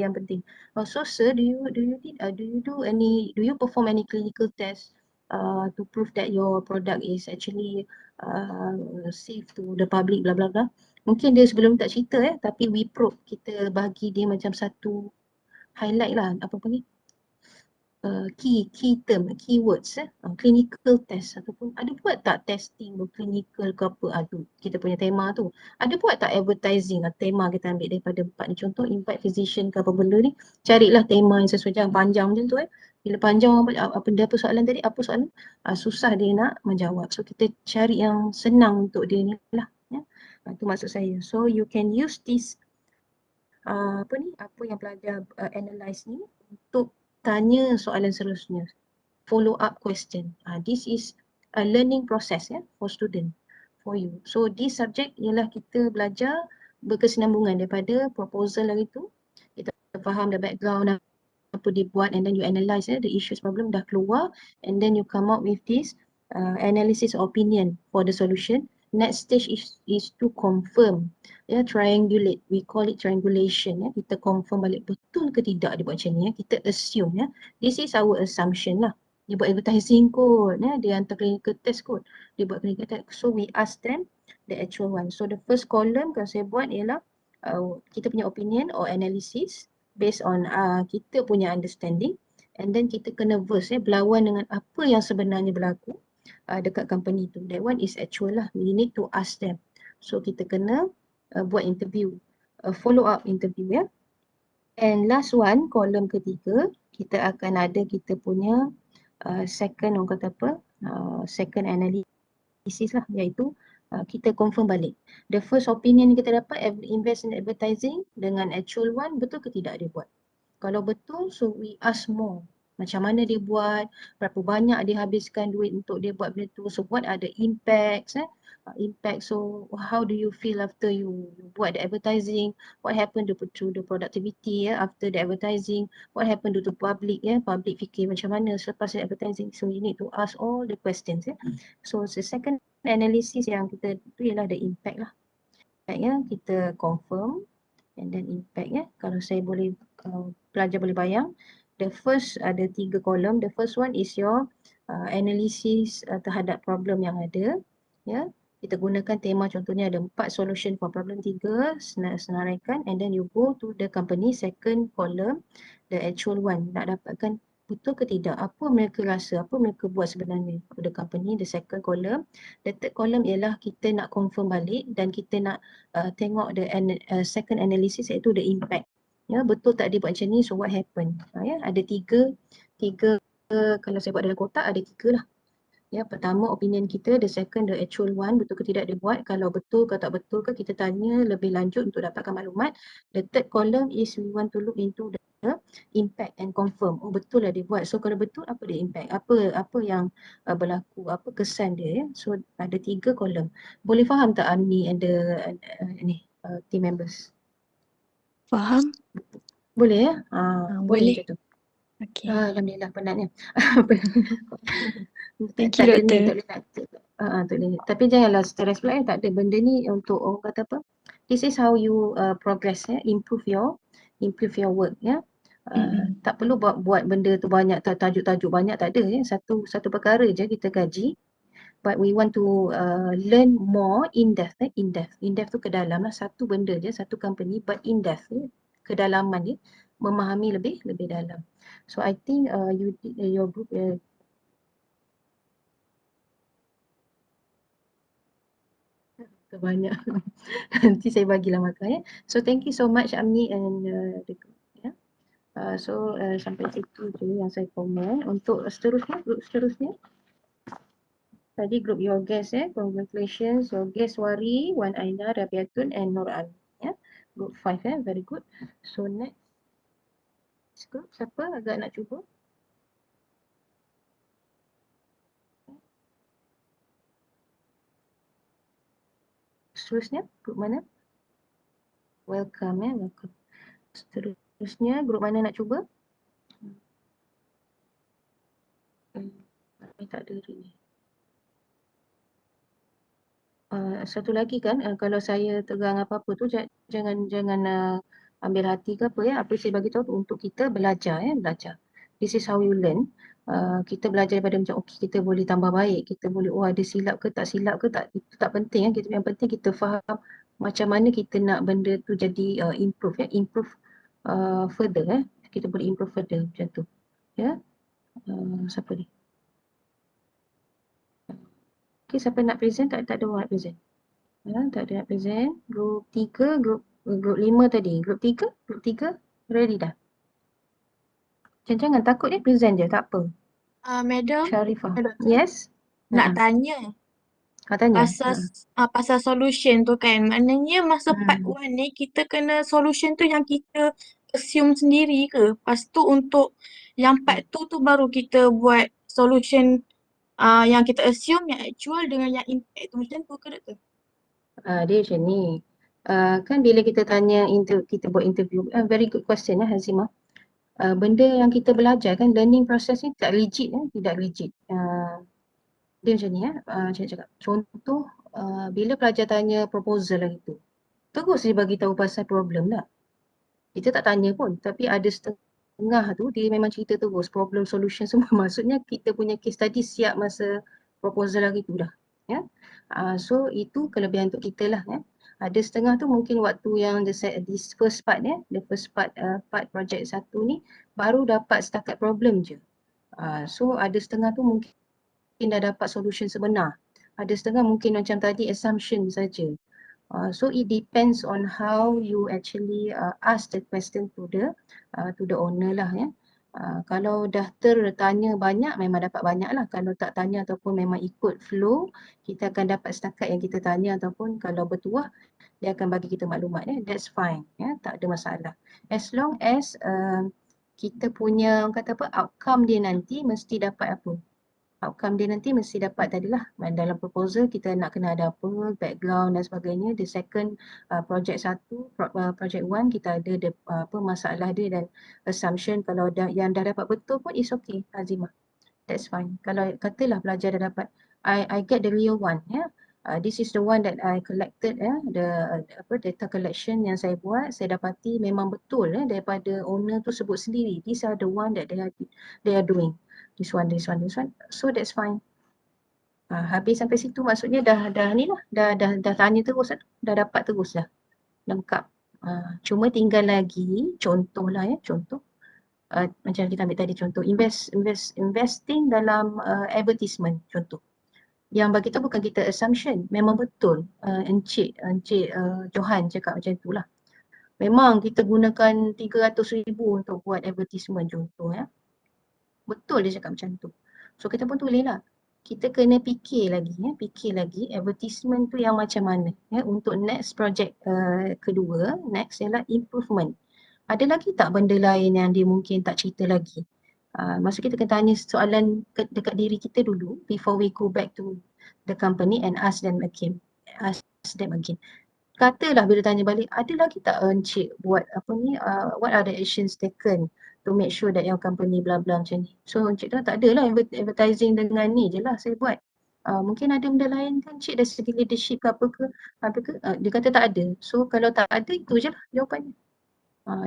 yang penting. So sir, do you perform any clinical test to prove that your product is actually safe to the public, bla bla bla. Mungkin dia sebelum tak cerita tapi we probe, kita bagi dia macam satu highlight lah, apa ni, key term, keywords, clinical test ataupun ada buat tak testing clinical ke apa, tu kita punya tema tu. Ada buat tak advertising, tema kita ambil daripada 4 ni, contoh invite physician ke apa benda ni, carilah tema yang sesuai, jangan panjang macam tu bila panjang apa soalan tadi, apa soalan, susah dia nak menjawab. So kita cari yang senang untuk dia ni lah, ya. Itu maksud saya. So you can use this apa yang pelajar analyze ni untuk tanya soalan seterusnya, follow up question. This is a learning process for student, for you. So this subject ialah kita belajar berkesinambungan daripada proposal hari tu, kita faham the background apa dia buat, and then you analyse the issues, problem dah keluar, and then you come up with this analysis opinion for the solution. Next stage is to confirm, triangulate, we call it triangulation, kita confirm balik betul ke tidak dia buat macam ni, kita assume, this is our assumption lah. Dia buat advertising kot, dia hantar clinical test kot, dia buat clinical test, so we ask them the actual one. So the first column kalau saya buat ialah kita punya opinion or analysis based on kita punya understanding, and then kita kena verse, berlawan dengan apa yang sebenarnya berlaku dekat company tu. That one is actual lah, we need to ask them. So kita kena buat interview, follow up interview, and last one, kolom ketiga, kita akan ada kita punya second, orang kata apa, second analysis lah, iaitu kita confirm balik. The first opinion kita dapat, invest in advertising dengan actual one, betul ke tidak dia buat? Kalau betul, so we ask more. Macam mana dia buat, berapa banyak dia habiskan duit untuk dia buat benda tu, so what are the impacts, impact, so how do you feel after you buat the advertising, what happened to the productivity after the advertising, what happened to the public, public fikir macam mana selepas the advertising. So you need to ask all the questions. So the second analysis yang kita tu ialah the impact lah. Kita confirm, and then impact, kalau saya boleh, pelajar boleh bayang, the first ada 3 kolom. The first one is your analysis terhadap problem yang ada, kita gunakan tema, contohnya ada 4 solution for problem, 3 senaraikan, and then you go to the company. Second column, the actual one, nak dapatkan betul ke tidak, apa mereka rasa, apa mereka buat sebenarnya the company. The second column. The third column ialah kita nak confirm balik, dan kita nak tengok the second analysis, iaitu the impact, betul tak dia buat macam ni, so what happened. Ada tiga, kalau saya buat dalam kotak ada 3 lah. Pertama opinion kita, the second the actual one, betul ke tidak dia buat, kalau betul ke tak betul ke kita tanya lebih lanjut untuk dapatkan maklumat. The third column is we want to look into the impact and confirm, betul lah dia buat. So kalau betul, apa dia impact, apa yang berlaku, apa kesan dia, So ada 3 kolom. Boleh faham tak Amni and the team members? Faham? Boleh boleh boleh. macam tu. Okay. Alhamdulillah, penatnya. Thank tak you, ada ni, Doktor. tak boleh. Tapi janganlah stress pula, tak ada benda ni untuk orang kata apa. This is how you progress, improve your work, tak perlu buat benda tu banyak, tajuk-tajuk banyak, tak ada, satu perkara je kita kaji. But we want to learn more in depth, in depth tu ke dalam lah, satu benda je, satu company, but in depth, kedalaman dia, memahami lebih dalam. So I think your group banyak. Nanti saya bagilah makan, So thank you so much Amni and the group, So sampai situ je yang saya komen. Untuk seterusnya, group seterusnya, tadi group your guest, congratulations, your guest Wari, Wan Aina, Rabiatun and Nur Ali, group 5, very good. So next group, siapa agak nak cuba? Seterusnya, group mana? Welcome, welcome. Seterusnya, group mana nak cuba? Tak ada ni. Satu lagi kan, kalau saya terang apa-apa tu, jangan ambil hati ke apa apa saya bagi tahu tu untuk kita belajar belajar. This is how you learn. Kita belajar daripada macam okey kita boleh tambah baik, kita boleh ada silap ke tak itu tak penting kita yang penting kita faham macam mana kita nak benda tu jadi improve further kita boleh improve further macam tu. Ya. Siapa ni? Okay, siapa nak present? Tak ada orang nak present. Tak ada nak present. Group 3, group 5 tadi. Group 3 ready dah. Jangan takut present je, tak apa. Madam, Sharifah. Doktor, Yes? nak tanya Tanya. pasal solution tu kan. Maknanya masa part Hmm. 1 ni kita kena solution tu yang kita assume sendiri ke? Lepas tu untuk yang part 2 tu baru kita buat solution yang kita assume yang actual dengan yang impact tu macam tu ke Doktor? Dia macam ni. Kan bila kita tanya, kita buat interview, very good question Hazimah. Benda yang kita belajar kan, learning process ni tidak rigid. Dia macam ni saya cakap. Contoh, bila pelajar tanya proposal lah itu, terus dia bagi tahu pasal problem lah. Kita tak tanya pun, tapi ada setengah tu dia memang cerita terus problem solution semua. Maksudnya kita punya case study siap masa proposal hari tu dah. Ya. So itu kelebihan untuk kita lah. Ada setengah tu mungkin waktu yang this first part the first part project 1 ni baru dapat setakat problem je. So ada setengah tu mungkin dah dapat solution sebenar. Ada setengah mungkin macam tadi assumption saja. So it depends on how you actually ask the question to the owner lah kalau dah tertanya banyak memang dapat banyak lah. Kalau tak tanya ataupun memang ikut flow, kita akan dapat setakat yang kita tanya ataupun kalau bertuah dia akan bagi kita maklumat that's fine tak ada masalah. As long as kita punya kata apa outcome dia nanti mesti dapat apa? Outcome dia nanti mesti dapat tadilah dalam proposal kita nak kena ada apa, background dan sebagainya. The second project 1, project 1 kita ada masalah dia dan assumption kalau yang dah dapat betul pun is okay Azimah. That's fine. Kalau katalah pelajar dah dapat I get the real one this is the one that I collected the data collection yang saya buat, saya dapati memang betul daripada owner tu sebut sendiri. These are the one that they are doing. This one. So that's fine. Habis sampai situ maksudnya dah ni lah. Dah tanya terus dah dapat terus dah. Lengkap. Cuma tinggal lagi contoh lah contoh. Macam kita ambil tadi contoh investing dalam advertisement contoh. Yang bagi tahu bukan kita assumption, memang betul Encik Johan cakap macam itulah. Memang kita gunakan 300,000 untuk buat advertisement contoh Betul dia cakap macam tu. So kita pun tulislah. Kita kena fikir lagi advertisement tu yang macam mana untuk next project kedua, next ialah improvement. Ada lagi tak benda lain yang dia mungkin tak cerita lagi? Maksud kita kena tanya soalan dekat diri kita dulu before we go back to the company and ask them again. Katalah bila tanya balik, ada lagi tak Encik buat what are the actions taken to make sure that your company bla bla macam ni. So Encik tu tak adalah advertising dengan ni je lah saya buat. Mungkin ada benda lain kan Encik dari segi leadership ke apa ke. Dia kata tak ada. So kalau tak ada itu je lah jawapannya.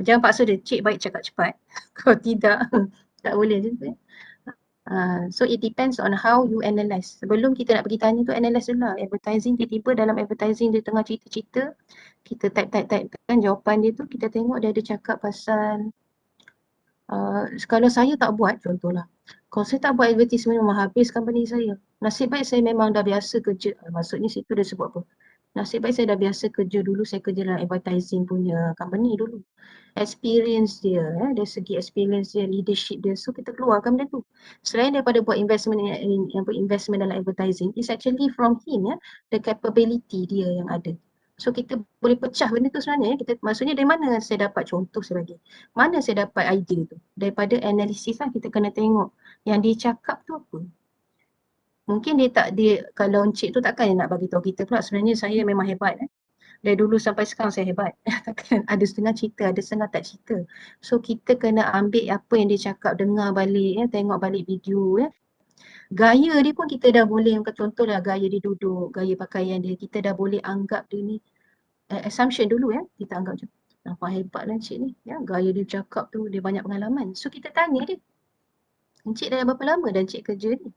Jangan paksa dia, Cik baik cakap cepat. Kalau tidak, tak boleh je tu so it depends on how you analyse. Sebelum kita nak pergi tanya tu analyse dulu lah. Advertising tiba-tiba dalam advertising dia tengah cerita-cerita, kita type kan jawapan dia tu, kita tengok dia ada cakap pasal kalau saya tak buat contohlah. Kalau saya tak buat advertisement memang habis company saya. Nasib baik saya memang dah biasa kerja. Maksudnya situ dia sebut apa? Nasib baik saya dah biasa kerja dulu, saya kerja dalam advertising punya company dulu. Experience dia, dari segi experience dia, leadership dia, so kita keluarkan benda tu. Selain daripada buat investment dalam advertising, it's actually from him the capability dia yang ada. So kita boleh pecah benda tu sebenarnya, maksudnya dari mana saya dapat contoh saya bagi. Mana saya dapat idea tu? Daripada analisis lah kita kena tengok yang dia cakap tu apa. Mungkin kalau Encik tu takkan dia nak bagi tahu kita pula sebenarnya saya memang hebat dari dulu sampai sekarang saya hebat. Takkan ada setengah cerita, ada setengah tak cerita. So kita kena ambil apa yang dia cakap, dengar balik tengok balik video Gaya dia pun kita dah boleh, contohlah gaya dia duduk, gaya pakaian dia, kita dah boleh anggap dia ni assumption dulu kita anggap macam Nampak hebat lah encik ni. Ya, gaya dia cakap tu, dia banyak pengalaman. So kita tanya dia, encik dah berapa lama dah encik kerja ni?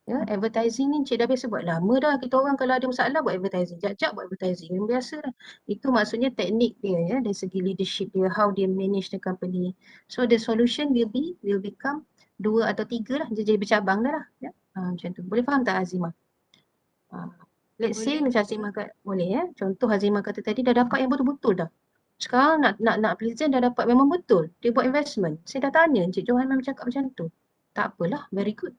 Ya, advertising ni encik dah biasa buat lama dah. Kita orang kalau ada masalah buat advertising. Jap-jap buat advertising. Yang biasa dah. Itu maksudnya teknik dia ya, dari segi leadership dia, how dia manage the company. So the solution will become 2 atau 3 lah. Dia jadi bercabang dah lah. Ya. Macam tu. Boleh faham tak Azimah? Let's say Boleh. macam Azimah kata, boleh ya. Contoh Azimah kata tadi dah dapat yang betul-betul dah. Sekarang nak present dah dapat memang betul. Dia buat investment. Saya dah tanya Encik Johan memang cakap macam tu. Tak apalah, very good.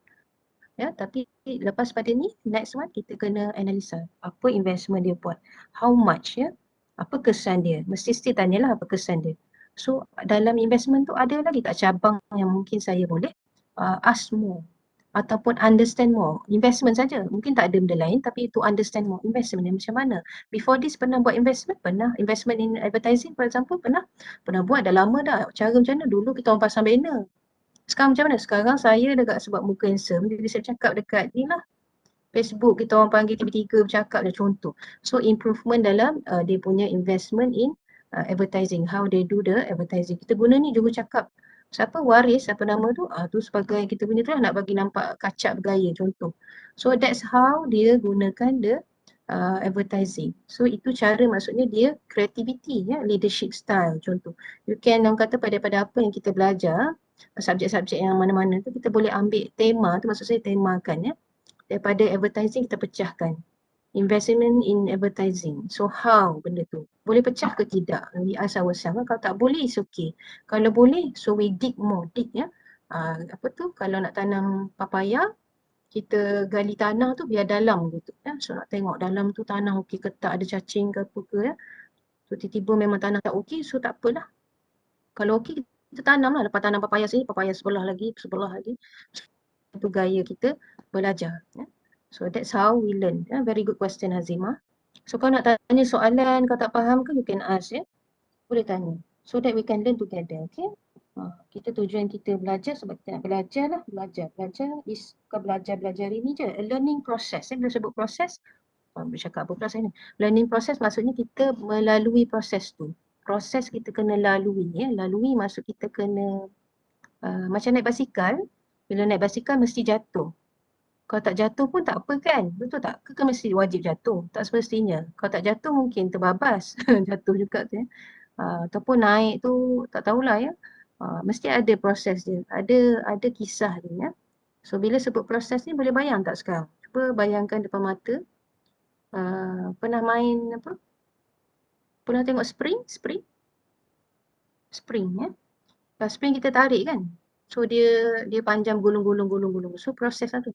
Ya, tapi lepas pada ni, next one kita kena analisa. Apa investment dia buat? How much ya? Apa kesan dia? Mesti tanyalah apa kesan dia. So dalam investment tu ada lagi tak cabang yang mungkin saya boleh ask more ataupun understand more. Investment saja. Mungkin tak ada benda lain tapi to understand more. Investment yang macam mana? Before this pernah buat investment? Pernah. Investment in advertising for example? Pernah. Pernah buat dah lama dah. Cara macam mana? Dulu kita orang pasang banner. Sekarang macam mana? Sekarang saya dekat sebab muka handsome, jadi saya cakap dekat ni lah. Facebook kita orang panggil tiba-tiba bercakap dah contoh. So improvement dalam dia punya investment in advertising. How they do the advertising. Kita guna ni juru cakap. Siapa? Waris, apa nama tu? Tu sebagai kita punya tu lah nak bagi nampak kacak bergaya contoh. So that's how dia gunakan the advertising. So itu cara maksudnya dia creativity ya, leadership style contoh. You can orang kata pada apa yang kita belajar, subjek-subjek yang mana-mana tu kita boleh ambil tema tu, maksud saya temakan ya. Daripada advertising kita pecahkan. Investment in advertising. So how benda tu? Boleh pecah ke tidak? We ask ourselves. Kalau tak boleh, it's okay. Kalau boleh, so we dig more. Dig ya. Apa tu? Kalau nak tanam papaya, kita gali tanah tu biar dalam gitu. Ya. So nak tengok dalam tu tanah okey ke tak, ada cacing ke apa ke ya. So tiba-tiba memang tanah tak okey, so tak apalah. Kalau okey, kita tanam lah. Lepas tanam papaya sini, papaya sebelah lagi. Itu gaya kita belajar. Ya. So that's how we learn. Very good question Hazimah. So kau nak tanya soalan, kau tak faham ke, you can ask ya. Boleh tanya. So that we can learn together. Okay. Kita tujuan kita belajar sebab kita nak belajar lah. Belajar is bukan belajar ini je. A learning process. Bila sebut proses, bercakap apa pula saya ni. Learning process maksudnya kita melalui proses tu. Proses kita kena lalui. Ya. Lalui maksud kita kena macam naik basikal. Bila naik basikal mesti jatuh. Kalau tak jatuh pun tak apa kan? Betul tak? Ke mesti wajib jatuh? Tak semestinya. Kalau tak jatuh mungkin terbabas. Jatuh juga tu ya. Ataupun naik tu tak tahulah ya. Mesti ada proses dia. Ada kisah dia ya. So bila sebut proses ni boleh bayang tak sekarang? Cuba bayangkan depan mata. Pernah main apa? Pernah tengok spring? Spring ya. Spring kita tarik kan? So dia panjang gulung. So proses lah tu.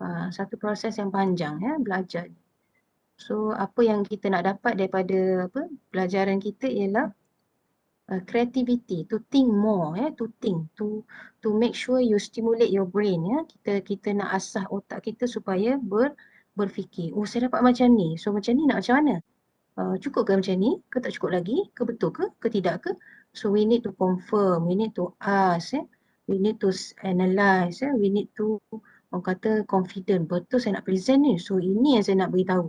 Satu proses yang panjang ya, belajar. So apa yang kita nak dapat daripada pelajaran kita ialah creativity, to think more ya, to make sure you stimulate your brain ya. Kita nak asah otak kita supaya berfikir. Oh saya dapat macam ni. So macam ni nak macam mana? Cukup ke macam ni? Ke tak cukup lagi? Ke betul ke tidak ke? So we need to confirm, we need to ask ya. We need to analyse ya. We need to orang kata confident, betul saya nak present ni. So ini yang saya nak beritahu.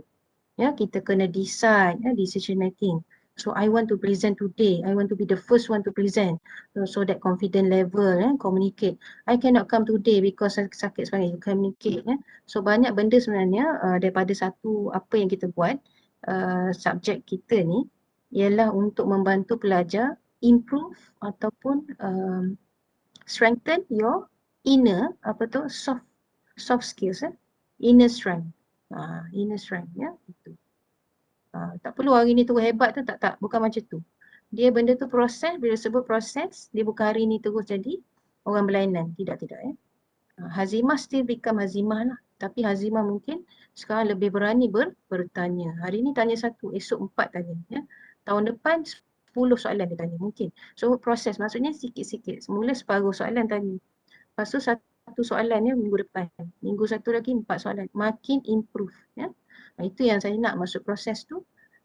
Ya, kita kena decide ya, decision making. So I want to present today. I want to be the first one to present. So that confident level communicate. I cannot come today because sakit sebagainya. Communicate ya. So banyak benda sebenarnya daripada satu apa yang kita buat subjek kita ni ialah untuk membantu pelajar improve ataupun strengthen your inner soft skills inner strength. Inner strength ya, itu. Tak perlu hari ni terus hebat tu, tak, bukan macam tu. Dia benda tu proses, bila sebut proses, dia bukan hari ni terus jadi orang berlainan, tidak ya. Hazimah still become Hazimah lah, tapi Hazimah mungkin sekarang lebih berani bertanya. Hari ni tanya 1, esok 4 tanya ya. Tahun depan 10 soalan dia tanya mungkin. So proses maksudnya sikit-sikit, semula separuh soalan tanya. Lepas tu satu soalan ya minggu depan. Minggu satu lagi 4 soalan. Makin improve ya. Itu yang saya nak masuk proses tu.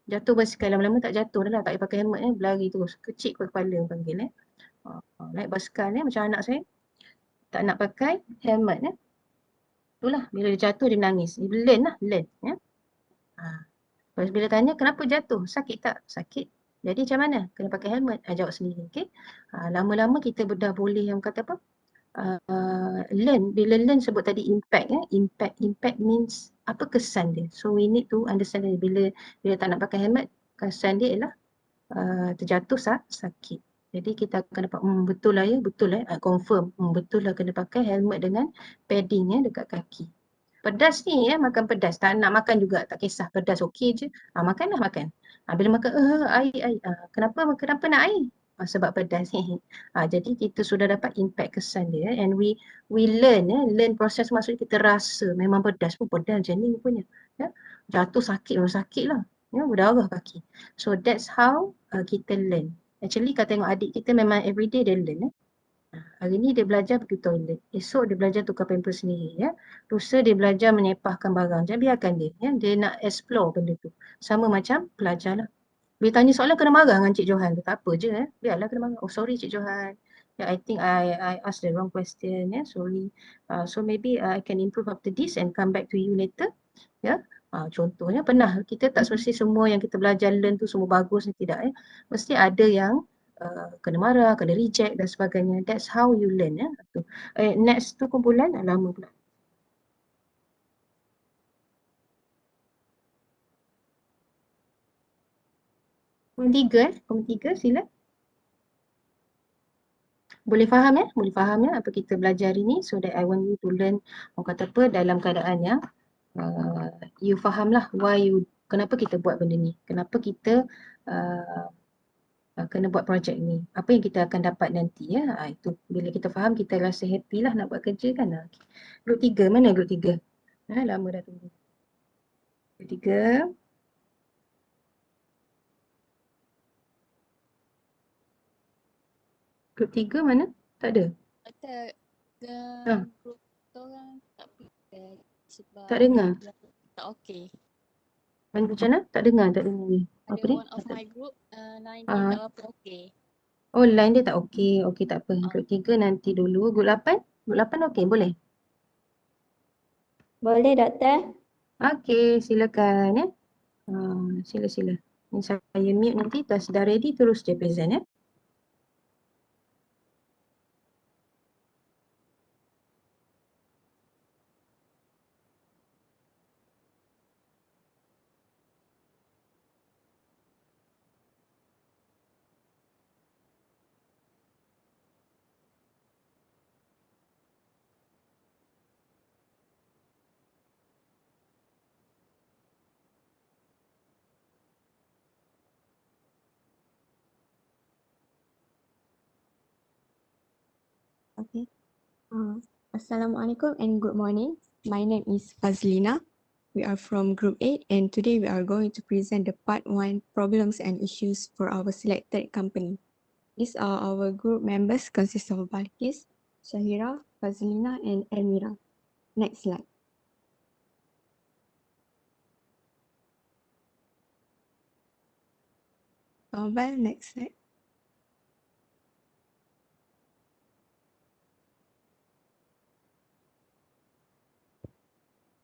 Jatuh basikal lama-lama tak jatuh dah lah. Tak payah pakai helmet berlari terus. Kecil kepala panggil naik basikal macam anak saya. Tak nak pakai helmet Itulah bila dia jatuh dia menangis. Dia learn ya. Lepas bila tanya kenapa jatuh? Sakit tak? Sakit. Jadi macam mana? Kena pakai helmet. Jawab sendiri. Okay? Lama-lama kita dah boleh yang kata apa? Learn. Bila learn sebut tadi impact. Impact means apa kesan dia. So we need to understand that bila tak nak pakai helmet, kesan dia ialah terjatuh sakit. Jadi kita akan dapat betul lah ya, betul confirm. Betul lah kena pakai helmet dengan padding dekat kaki. Pedas ni makan pedas. Tak nak makan juga, tak kisah. Pedas okey je. Makanlah makan. Bila makan air. Kenapa nak air? Sebab pedas ni. Jadi kita sudah dapat impact kesan dia and we learn learn proses maksudnya kita rasa memang pedas pun pedas je ni punya. Jatuh sakit lah. Berdarah kaki. So that's how kita learn. Actually kalau tengok adik kita memang everyday dia learn. Hari ni dia belajar pergi toilet. Esok dia belajar tukar pampers sendiri. Lusa dia belajar menyepahkan barang. Jangan biarkan dia. Dia nak explore benda tu. Sama macam pelajar lah. Bila tanya soalan kena marah dengan Cik Johan. Tak apa je. Biarlah kena marah. Oh sorry Cik Johan. I think I asked the wrong question. Sorry. So maybe I can improve after this and come back to you later. Contohnya pernah kita tak mesti semua yang kita belajar learn tu semua bagus ni tidak. Mesti ada yang kena marah, kena reject dan sebagainya. That's how you learn. Next tu kumpulan lama pula. Komen tiga sila. Boleh faham apa kita belajar hari ni, so that I want you to learn kata apa dalam keadaan yang you faham lah kenapa kita buat benda ni, kenapa kita kena buat projek ni, apa yang kita akan dapat nanti itu bila kita faham kita rasa happy lah nak buat kerja kan. Group 3, mana group 3? Lama dah tunggu. Group 3. Group 3 mana? Tak ada? Grup orang tak pilih sebab Tak dengar. tak okey. Macam mana? Tak dengar ni. Apa ni? One of my group, line dia tak apa okey. Oh, line dia tak okey. Okey, tak apa. Group 3 nanti dulu. Group 8? Group 8 okey, boleh? Boleh, Doktor. Okey, silakan sila. Ni saya mute nanti. Dah ready terus je present Okay. Assalamualaikum and good morning. My name is Fazlina. We are from Group 8 and today we are going to present the Part 1 Problems and Issues for our selected company. These are our group members consist of Balkis, Shahira, Fazlina and Elmira. Next slide. Next slide.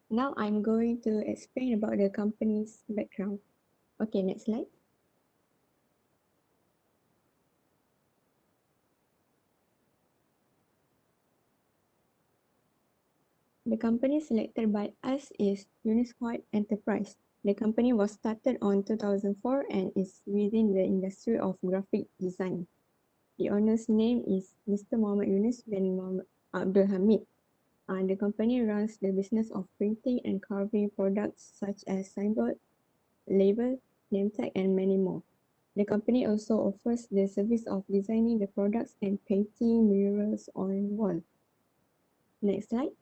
Now I'm going to explain about the company's background. Okay, next slide. The company selected by us is Unisquad Enterprise. The company was started on 2004 and is within the industry of graphic design. The owner's name is Mr. Muhammad Yunus bin Muhammad Abdul Hamid. The company runs the business of printing and carving products such as signboard, label, name tag, and many more. The company also offers the service of designing the products and painting murals on wall. Next slide.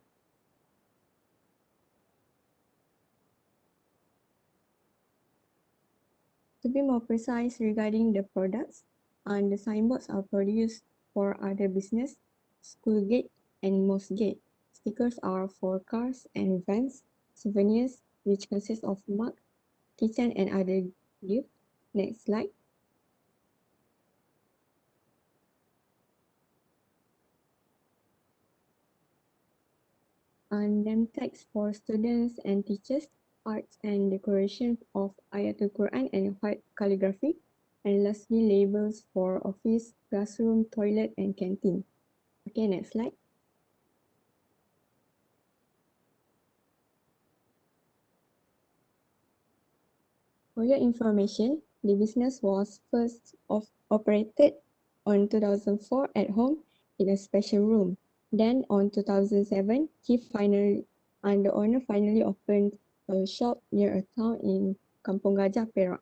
To be more precise regarding the products, the signboards are produced for other business, school gate, and mosque gate. Stickers are for cars and vans, souvenirs, which consist of mug, kitchen, and other gifts. Next slide. Name tags for students and teachers, arts and decoration of Ayatul Quran and white calligraphy, and lastly, labels for office, classroom, toilet, and canteen. Okay, next slide. For your information, the business was first operated on 2004 at home in a special room. Then on 2007, the owner finally opened a shop near a town in Kampung Gajah, Perak.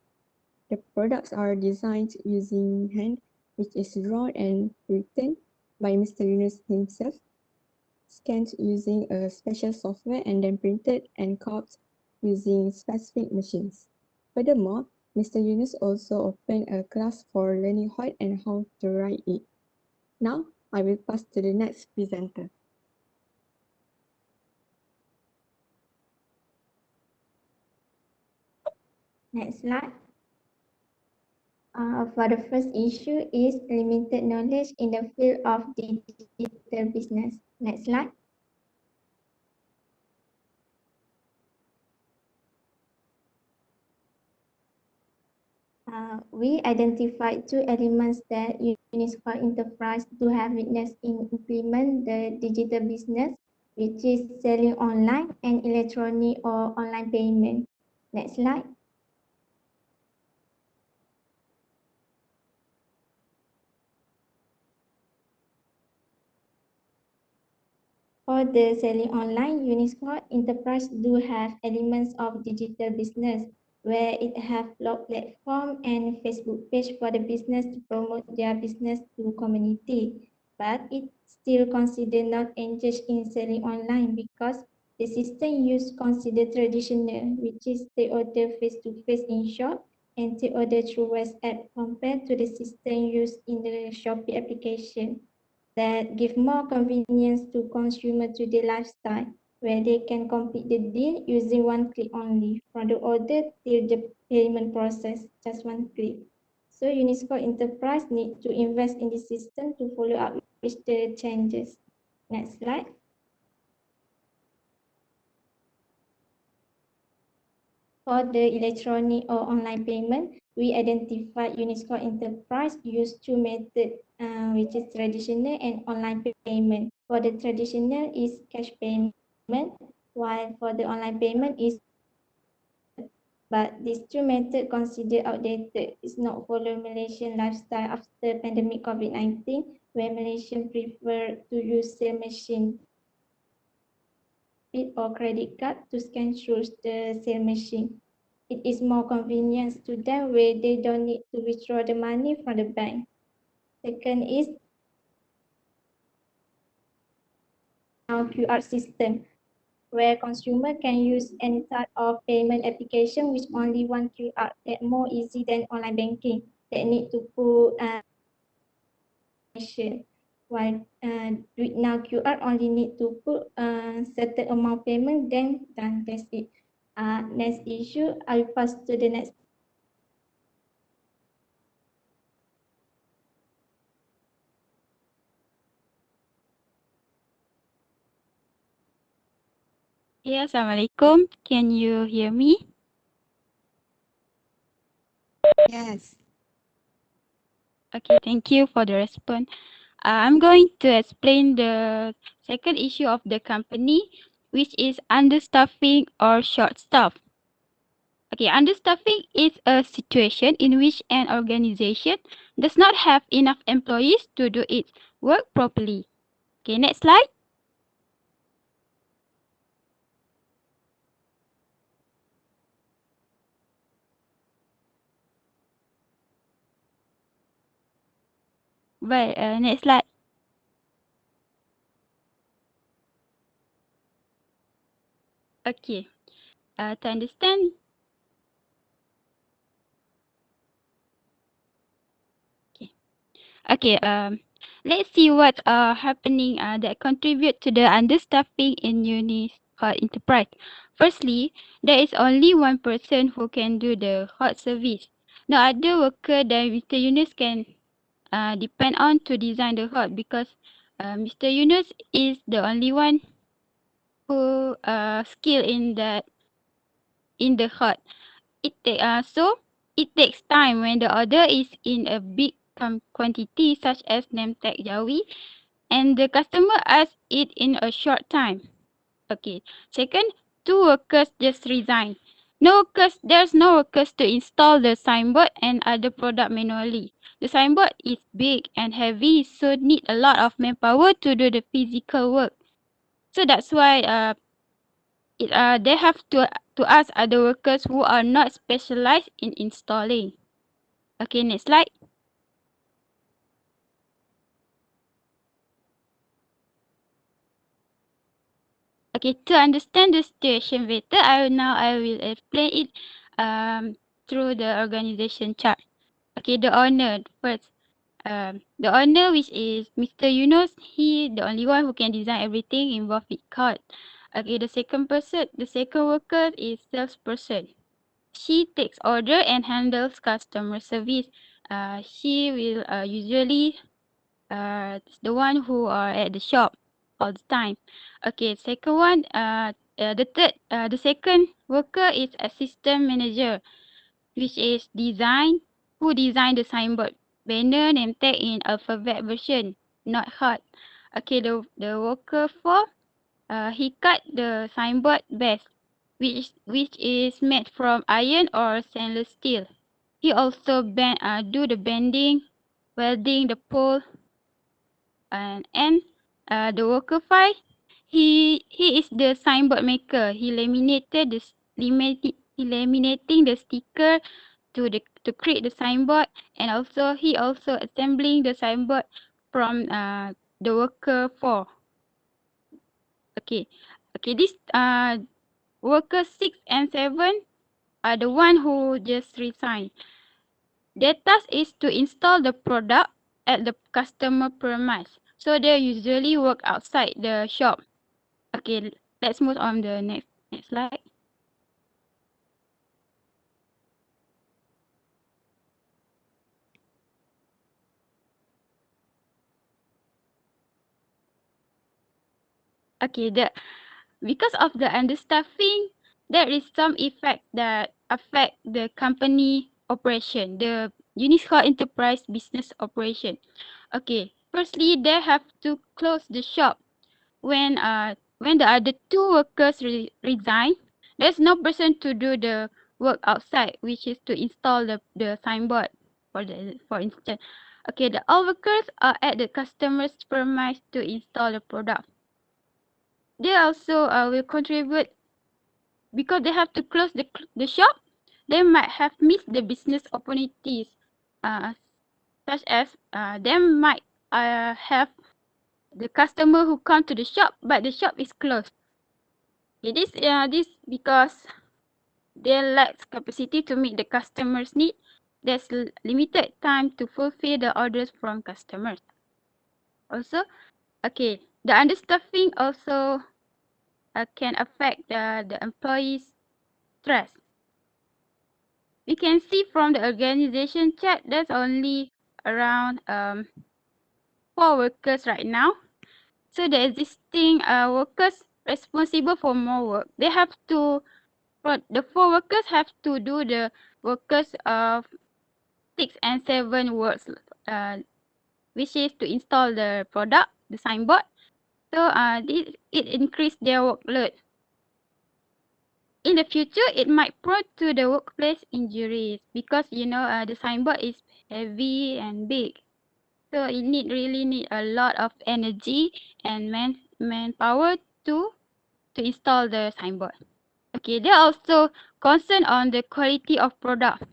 The products are designed using hand, which is drawn and written by Mr. Yunus himself, scanned using a special software, and then printed and carved using specific machines. Furthermore, Mr. Yunus also opened a class for learning Hot and how to write it. Now, I will pass to the next presenter. Next slide. For the first issue is limited knowledge in the field of digital business. Next slide. We identified two elements that Unisquad Enterprise do have witness in implement the digital business, which is selling online and electronic or online payment. Next slide. For the selling online, Unisquad Enterprise do have elements of digital business where it have blog platform and Facebook page for the business to promote their business to community. But it still considered not engaged in selling online because the system used considered traditional, which is they order face-to-face in shop and they order through WhatsApp compared to the system used in the Shopee application that give more convenience to consumer to their lifestyle, where they can complete the deal using one click only, from the order till the payment process, just one click. So Unisquad Enterprise need to invest in the system to follow up with the changes. Next slide. For the electronic or online payment, we identified Unisquad Enterprise use two methods, which is traditional and online payment. For the traditional is cash payment, while for the online payment is, but these two methods considered outdated. It's not follow Malaysian lifestyle after pandemic COVID-19, where Malaysians prefer to use sale machine or credit card to scan through the sale machine. It is more convenient to them where they don't need to withdraw the money from the bank. Second is our QR system, where consumer can use any type of payment application with only one QR that more easy than online banking that need to put while with now QR only need to put certain amount payment, then done, that's it. Next issue, I'll pass to the next. Yeah, Assalamualaikum. Can you hear me? Yes. Okay, thank you for the response. I'm going to explain the second issue of the company, which is understaffing or short staff. Okay, understaffing is a situation in which an organization does not have enough employees to do its work properly. Okay, next slide. Right, next slide. Okay, to understand. Okay, let's see what are happening that contribute to the understaffing in Unisquad Enterprise. Firstly, there is only one person who can do the hot service. No other worker than Mr. Yunus can depend on to design the hot because Mr. Yunus is the only one who skill in the hot. So It takes time when the order is in a big quantity such as Nemtek Jawi and the customer asks it in a short time. Okay. Second, 2 workers just resigned. There's no workers to install the signboard and other product manually. The signboard is big and heavy, so need a lot of manpower to do the physical work. So that's why they have to ask other workers who are not specialized in installing. Okay, next slide. Okay, to understand the situation better, I will explain it through the organization chart. Okay, the owner first. The owner, which is Mr. Yunus, he the only one who can design everything involved with code. Okay, the second worker is salesperson. She takes order and handles customer service. She will usually the one who are at the shop all the time. Okay, second one, the second worker is assistant manager, which is who designed the signboard, banner, name tag in alphabet version, not hard. Okay, the worker four, he cut the signboard best, which is made from iron or stainless steel. He also do the bending, welding the pole, and the worker five, he is the signboard maker. He laminating the sticker to create the signboard, and also he also assembling the signboard from the worker four. Okay, this worker 6 and 7 are the one who just resigned. Their task is to install the product at the customer premise. So they usually work outside the shop. Okay, let's move on the next slide. Okay, because of the understaffing, there is some effect that affect the company operation, the Uniscore Enterprise business operation. Okay, firstly, they have to close the shop when the other 2 workers resign. There's no person to do the work outside, which is to install the signboard for instance. Okay, the all workers are at the customer's premise to install the product. They also will contribute because they have to close the shop. They might have missed the business opportunities, such as they might have the customer who come to the shop, but the shop is closed. It is this because they lack capacity to meet the customer's need. There's limited time to fulfill the orders from customers. Also, okay, the understaffing also can affect the employees' stress. We can see from the organization chart, there's only around 4 workers right now. So the existing workers responsible for more work, they have to, the 4 workers have to do the workers of 6 and 7 works, which is to install the product, the signboard. So it increased their workload. In the future, it might prone to the workplace injuries because the signboard is heavy and big. So it really need a lot of energy and manpower to install the signboard. Okay, they're also concerned on the quality of product.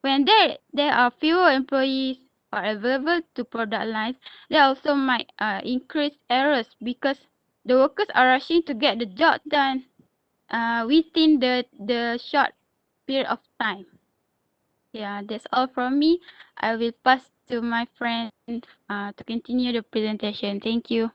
When there are fewer employees are available to product lines, they also might increase errors because the workers are rushing to get the job done within the short period of time. Yeah, that's all from me. I will pass to my friend to continue the presentation. Thank you.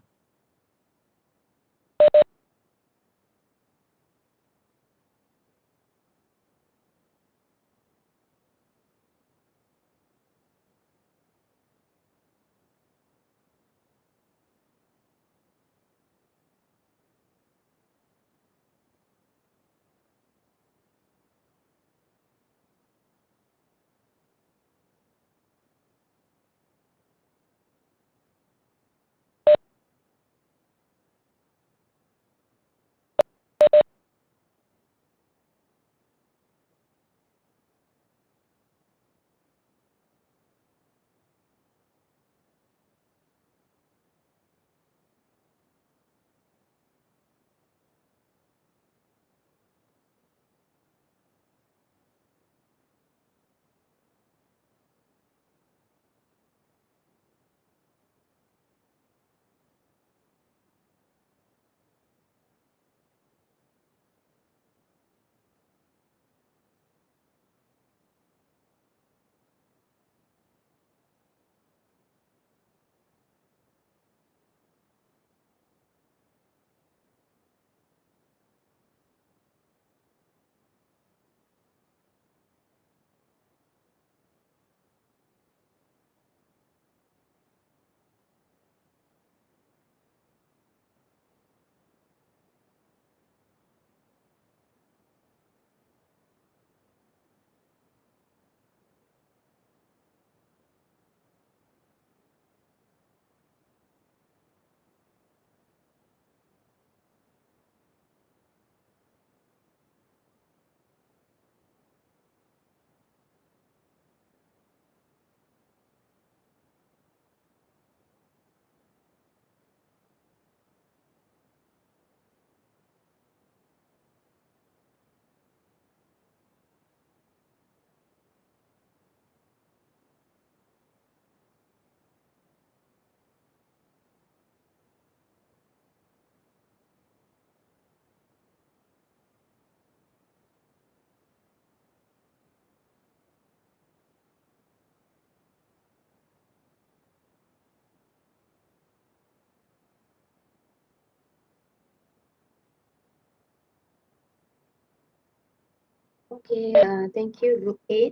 Okay, thank you Group 8.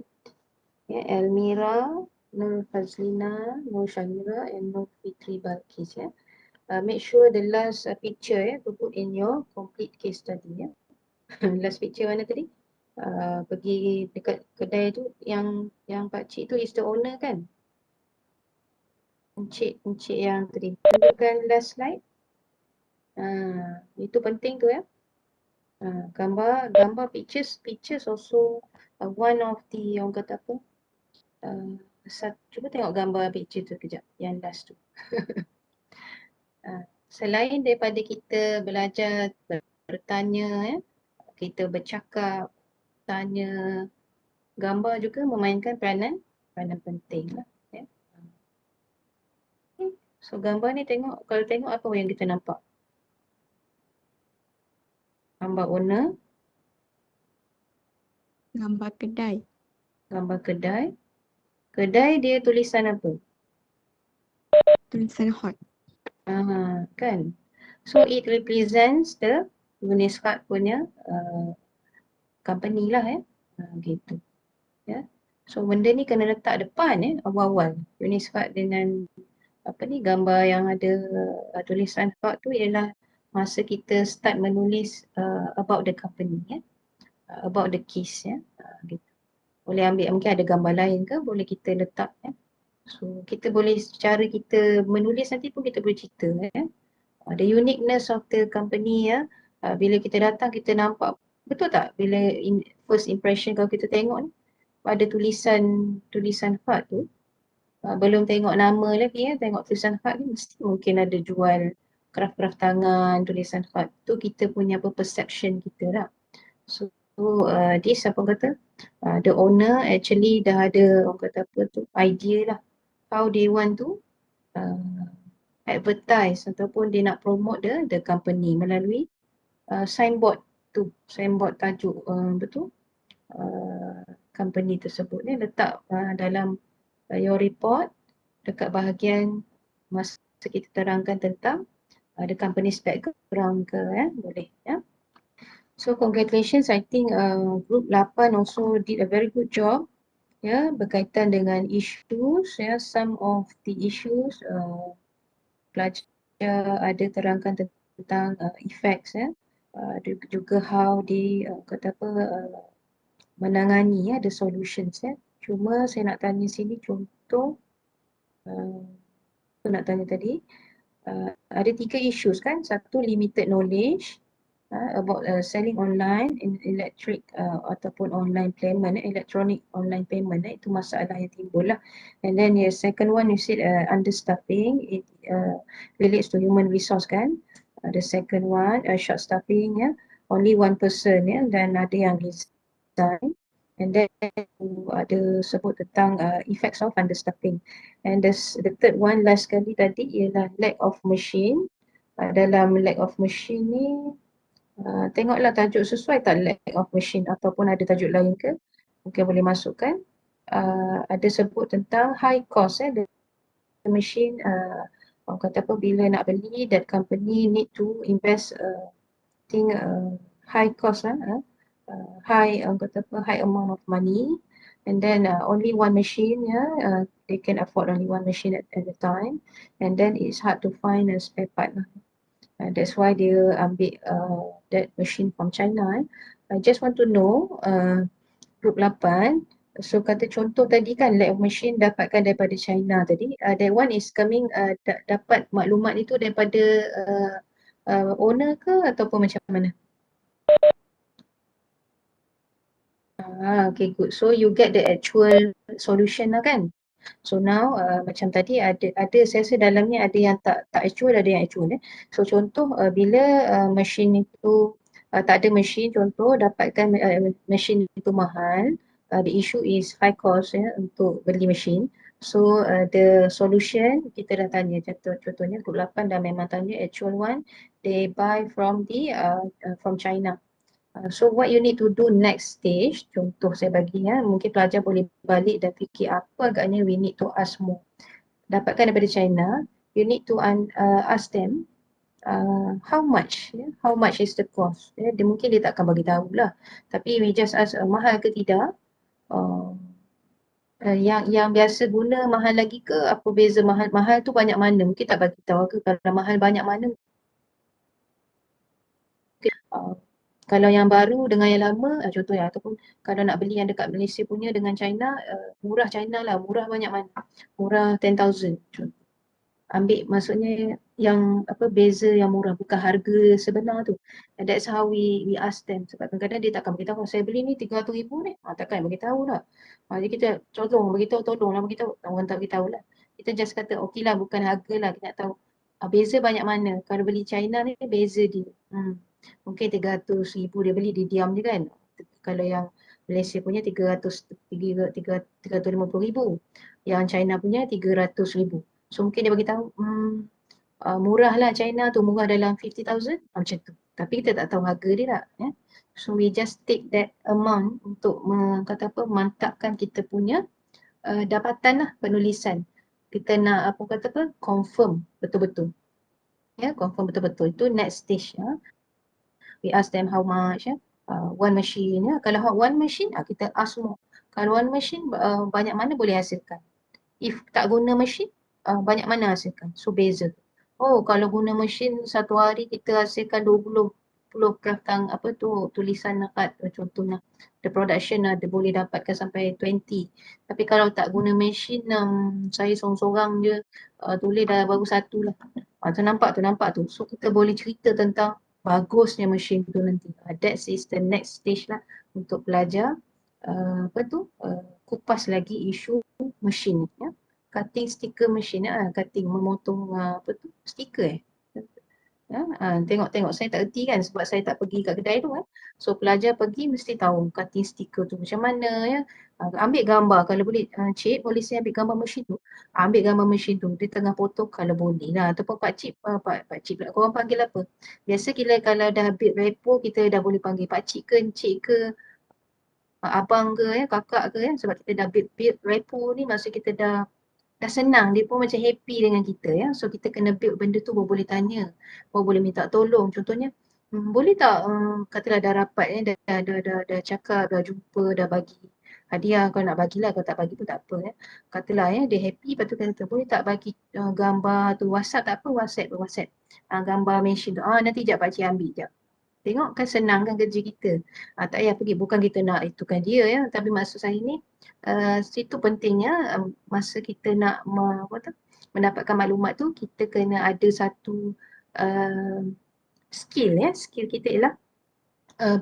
Yeah, Elmira, Nur Fazlina, Nur Syamira and Nur Fitri Balkis. Yeah. Make sure the last picture to put in your complete case study. Yeah. Last picture mana tadi? Pergi dekat kedai tu yang pakcik tu is the owner kan? Encik yang tadi. Tunjukkan last slide. Itu penting tu ya. Gambar pictures also one of the orang kata apa? Cuba tengok gambar picture tu kejap yang last tu. Selain daripada kita belajar bertanya, kita bercakap, tanya, gambar juga memainkan peranan penting lah. Ya. So gambar ni kalau tengok apa yang kita nampak? Gambar owner, Gambar kedai. gambar kedai. Kedai dia tulisan apa? Tulisan hot. Kan? So it represents the Uniscard punya company lah ya. Gitu. Ya. So benda ni kena letak depan awal-awal. Uniscard dengan apa ni gambar yang ada tulisan card tu ialah masa kita start menulis about the company about the case gitu. Boleh ambil mungkin ada gambar lain ke boleh kita letak So kita boleh cara kita menulis nanti pun kita boleh cerita the uniqueness of the company bila kita datang kita nampak betul tak bila first impression kalau kita tengok ni ada tulisan card tu belum tengok nama lagi tengok tulisan card ni mesti mungkin ada jual craft tangan tulisan card tu kita punya perception kita lah. So this apa kata the owner actually dah ada orang kata apa tu idea lah how they want to advertise ataupun dia nak promote the company melalui signboard tajuk betul company tersebut ni letak dalam your report dekat bahagian masa kita terangkan tentang the company's background ke boleh ya. So congratulations, I think group 8 also did a very good job berkaitan dengan issues some of the issues pelajar ada terangkan tentang effects juga how they kata apa menangani the solutions cuma saya nak tanya sini contoh saya nak tanya tadi ada 3 issues kan satu limited knowledge about selling online in ataupun online payment electronic online payment itu masalah yang timbul lah and then the second one you said understaffing it relates to human resource kan the second one short staffing only one person dan ada yang resign and then ada sebut tentang effects of understaffing and the third one last sekali tadi ialah lack of machine dalam lack of machine ni tengoklah tajuk sesuai tak lack of machine ataupun ada tajuk lain ke mungkin boleh masukkan ada sebut tentang high cost the machine orang kata apa bila nak beli that company need to invest high cost high orang kata apa high amount of money and then only one machine they can afford only one machine at a time and then it's hard to find a spare part that's why dia ambil that machine from China I just want to know group 8 so kata contoh tadi kan lack of machine dapatkan daripada China tadi that one is coming dapat maklumat itu daripada owner ke ataupun macam mana? Okay good so you get the actual solution lah kan? So now macam tadi ada saya rasa dalamnya ada yang tak actual ada yang actual So contoh bila mesin itu tak ada mesin contoh dapatkan mesin itu mahal the issue is high cost untuk beli mesin. So the solution kita dah tanya contohnya group 8 dah memang tanya actual one they buy from from China. So what you need to do next stage, contoh saya bagi mungkin pelajar boleh balik dan fikir apa agaknya we need to ask more. Dapatkan daripada China, you need to ask them how much is the cost. Dia mungkin dia tak akan bagi tahu lah. Tapi we just ask mahal ke tidak. Yang biasa guna mahal lagi ke, apa beza mahal tu banyak mana, mungkin tak bagi tahu ke. Kalau mahal banyak mana, kalau yang baru dengan yang lama, contohnya, ataupun kalau nak beli yang dekat Malaysia punya dengan China, murah China lah, murah banyak mana, murah 10,000 contoh. Ambil maksudnya yang beza yang murah, bukan harga sebenar tu. And that's how we ask them. Sebab kadang-kadang dia takkan beritahu, saya beli ni 300,000 ni, takkan beritahu lah. Jadi kita tolonglah beritahu, orang tak beritahu lah. Kita just kata okey lah, bukan harga lah, kita nak tahu beza banyak mana. Kalau beli China ni beza dia mungkin 300,000 dia beli, dia diam je kan. Kalau yang Malaysia punya 350,000, yang China punya 300,000. So mungkin dia bagi tahu murah lah China tu, murah dalam 50,000 macam tu. Tapi kita tak tahu harga dia tak. So we just take that amount untuk mantapkan kita punya dapatan lah, penulisan. Kita nak confirm betul-betul. Confirm betul-betul. Itu next stage. We ask them how much. One machine. Kalau one machine, kita ask semua. Kalau one machine, banyak mana boleh hasilkan. If tak guna machine, banyak mana hasilkan. So beza. Kalau guna mesin satu hari kita hasilkan 20 kraftang tulisan kat, contohnya the production dia boleh dapatkan sampai 20. Tapi kalau tak guna mesin, saya seorang-seorang je tulis dah baru satu lah. Nampak tu. So kita boleh cerita tentang bagusnya mesin tu nanti. That is the next stage lah untuk belajar kupas lagi isu mesin ni. Cutting sticker machine, cutting memotong stiker tengok saya tak erti kan, sebab saya tak pergi kat kedai tu So pelajar pergi mesti tahu cutting stiker tu macam mana ambil gambar kalau boleh. Cik boleh saya ambil gambar mesin tu, ambil gambar mesin tu, dia tengah potong kalau boleh lah. Ataupun pakcik pula, korang panggil apa, biasa kalau dah build repo kita dah boleh panggil pakcik ke encik ke abang ke kakak ke sebab kita dah build repo ni, maksud kita dah senang, dia pun macam happy dengan kita So kita kena build benda tu, baru boleh tanya, baru boleh minta tolong. Contohnya, boleh tak katalah dah rapat dah cakap, dah jumpa, dah bagi hadiah, kau nak bagilah, kau tak bagi pun tak apa Katalah dia happy, lepas tu kata boleh tak bagi gambar tu, WhatsApp tak apa, WhatsApp gambar mesin tu, nanti jap pakcik ambil jap. Tengok kan senang kan kerja kita. Tak payah pergi, bukan kita nak itukan dia tapi maksud saya ni situ pentingnya masa kita nak mendapatkan maklumat tu, kita kena ada satu skill skill kita ialah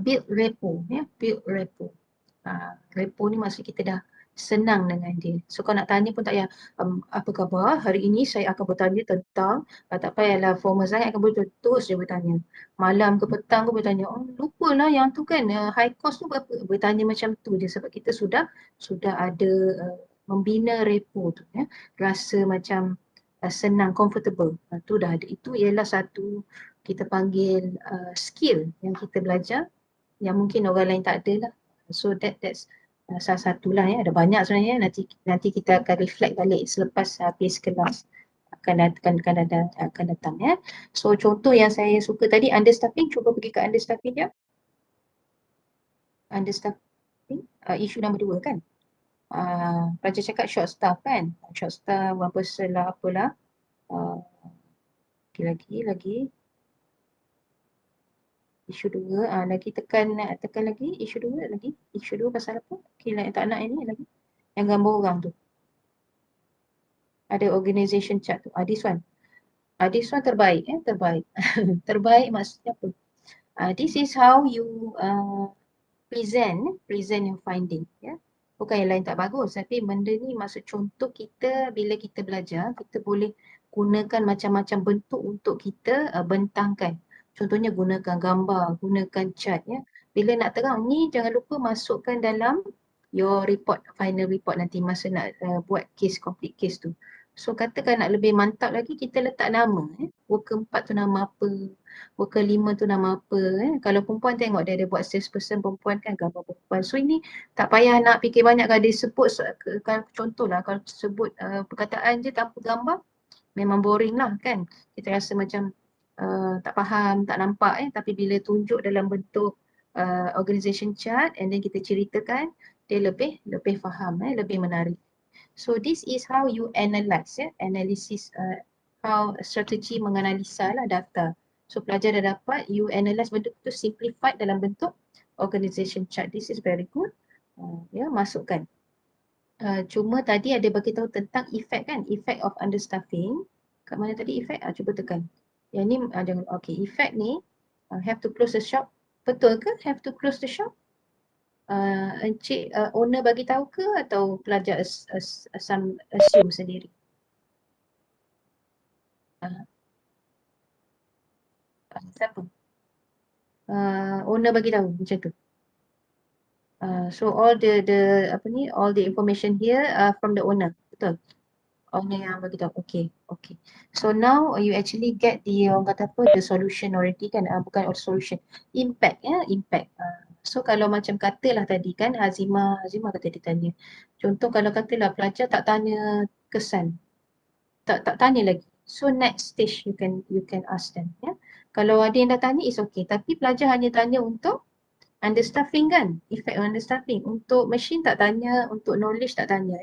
build repo build repo. Repo ni maksud kita dah senang dengan dia. So kau nak tanya pun tak payah apa khabar, hari ini saya akan bertanya tentang, tak payahlah formal sangat, akan boleh terus dia bertanya. Malam ke petang ke bertanya, lupalah yang tu kan, high cost tu berapa, bertanya macam tu je sebab kita sudah ada membina repo tu rasa macam senang, comfortable. Tu dah ada. Itu ialah satu kita panggil skill yang kita belajar yang mungkin orang lain tak ada lah. So that's salah satulah ada banyak sebenarnya, nanti kita akan reflect balik selepas habis kelas akan datang So contoh yang saya suka tadi, understaffing, cuba pergi ke understaffing je. Understaffing, isu nombor 2 kan. Pelajar cakap short staff kan, short staff, one person lah apalah. Lagi isu 2, lagi tekan lagi isu 2 lagi. Isu 2 pasal apa? Tak nak ini lagi. Yang gambar orang tu. Ada organisation chart tu. This one. This one terbaik terbaik. Terbaik maksudnya apa? This is how you present your finding Bukan yang lain tak bagus, tapi benda ni maksud contoh kita bila kita belajar, kita boleh gunakan macam-macam bentuk untuk kita bentangkan. Contohnya gunakan gambar, gunakan chart Bila nak terang ni jangan lupa masukkan dalam your report, final report nanti masa nak buat complete case tu. So katakan nak lebih mantap lagi, kita letak nama worker 4 tu nama apa, worker 5 tu nama apa Kalau perempuan tengok dia ada buat salesperson perempuan kan, gambar perempuan. So ini tak payah nak fikir banyak, kalau dia sebut contohlah kalau sebut perkataan je tanpa gambar memang boring lah kan. Kita rasa macam tak faham, tak nampak tapi bila tunjuk dalam bentuk organization chart and then kita ceritakan, dia lebih faham, lebih menarik. So this is how you analyze, analysis, how strategi menganalisa lah data. So pelajar dah dapat, you analyze benda tu simplified dalam bentuk organization chart. This is very good. Masukkan. Cuma tadi ada bagi tahu tentang effect kan, effect of understaffing. Kat mana tadi effect? Cuba tekan. Yang ni jangan, okay, effect ni have to close the shop. Betul ke have to close the shop? Encik owner bagi tahu ke atau pelajar assume sendiri? Siapa? Owner bagi tahu macam tu. So all all the information here are from the owner, betul? Owner yang bagi tahu. Okay. So now you actually get orang kata apa, the solution already kan, bukan solution, impact impact. So kalau macam katalah tadi kan, Hazimah kata dia tanya. Contoh kalau katalah pelajar tak tanya kesan, tak tanya lagi. So next stage you can ask them. Kalau ada yang dah tanya is okay. Tapi pelajar hanya tanya untuk understaffing kan, effect on understaffing. Untuk machine tak tanya, untuk knowledge tak tanya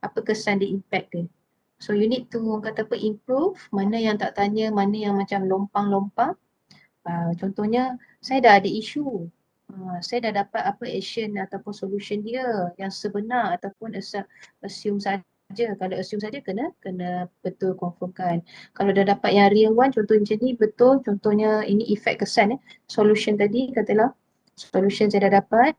apa kesan dia, impact dia. So you need to kata apa, improve mana yang tak tanya, mana yang macam lompang-lompang. Contohnya saya dah ada isu, saya dah dapat apa action ataupun solution dia yang sebenar ataupun assume saja. Kalau assume saja kena betul confirmkan. Kalau dah dapat yang real one, contoh macam ni betul, contohnya ini effect kesan solution tadi katalah solution saya dah dapat,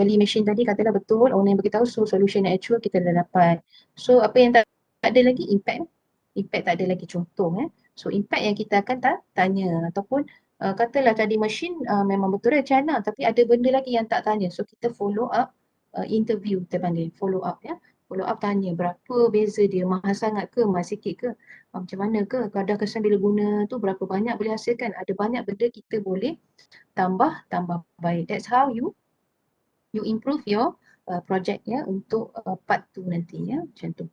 beli mesin tadi katalah betul, owner yang beritahu, so solution yang actual kita dah dapat. So apa yang tak ada lagi, impact tak ada lagi contoh. So impact yang kita akan tanya ataupun katalah tadi mesin memang betul dah China, tapi ada benda lagi yang tak tanya. So kita follow up, interview kita panggil, follow up follow up tanya berapa beza dia, mahal sangat ke, mahal sikit ke, macam mana ke, kadar kesan bila guna tu berapa banyak boleh hasilkan, ada banyak benda kita boleh tambah baik. That's how you improve your project untuk part 2 nanti macam tu.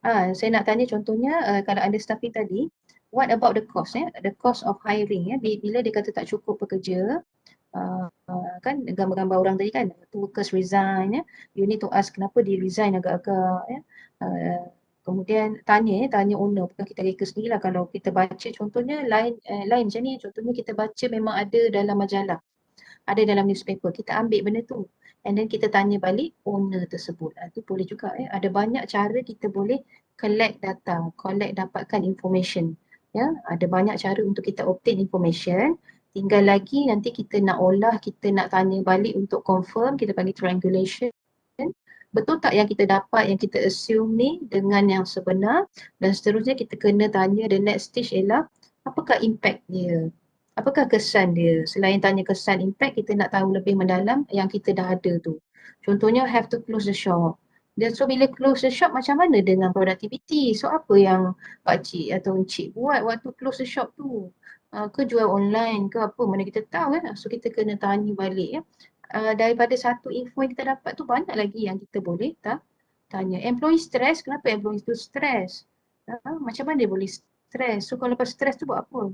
Saya nak tanya contohnya kalau understaffing tadi, what about the cost the cost of hiring bila dia kata tak cukup pekerja, kan gambar-gambar orang tadi kan, workers resign you need to ask kenapa dia resign agak-agak kemudian tanya owner, bukan kita reka sendirilah. Kalau kita baca contohnya lain macam ni, contohnya kita baca memang ada dalam majalah, ada dalam newspaper, kita ambil benda tu and then kita tanya balik owner tersebut. Itu boleh juga ada banyak cara kita boleh collect data, dapatkan information ada banyak cara untuk kita obtain information. Tinggal lagi nanti kita nak olah, kita nak tanya balik untuk confirm, kita panggil triangulation. Betul tak yang kita dapat, yang kita assume ni dengan yang sebenar, dan seterusnya kita kena tanya the next stage ialah apakah impact dia, apakah kesan dia. Selain tanya kesan, impact, kita nak tahu lebih mendalam yang kita dah ada tu. Contohnya have to close the shop. Dan so bila close the shop macam mana dengan productivity? So apa yang pakcik atau encik buat waktu close the shop tu? Ke jual online ke apa, mana kita tahu So kita kena tanya balik daripada satu info yang kita dapat tu banyak lagi yang kita boleh tanya. Employee stress, kenapa employee tu stress? Macam mana dia boleh stress? So kalau lepas stress tu buat apa?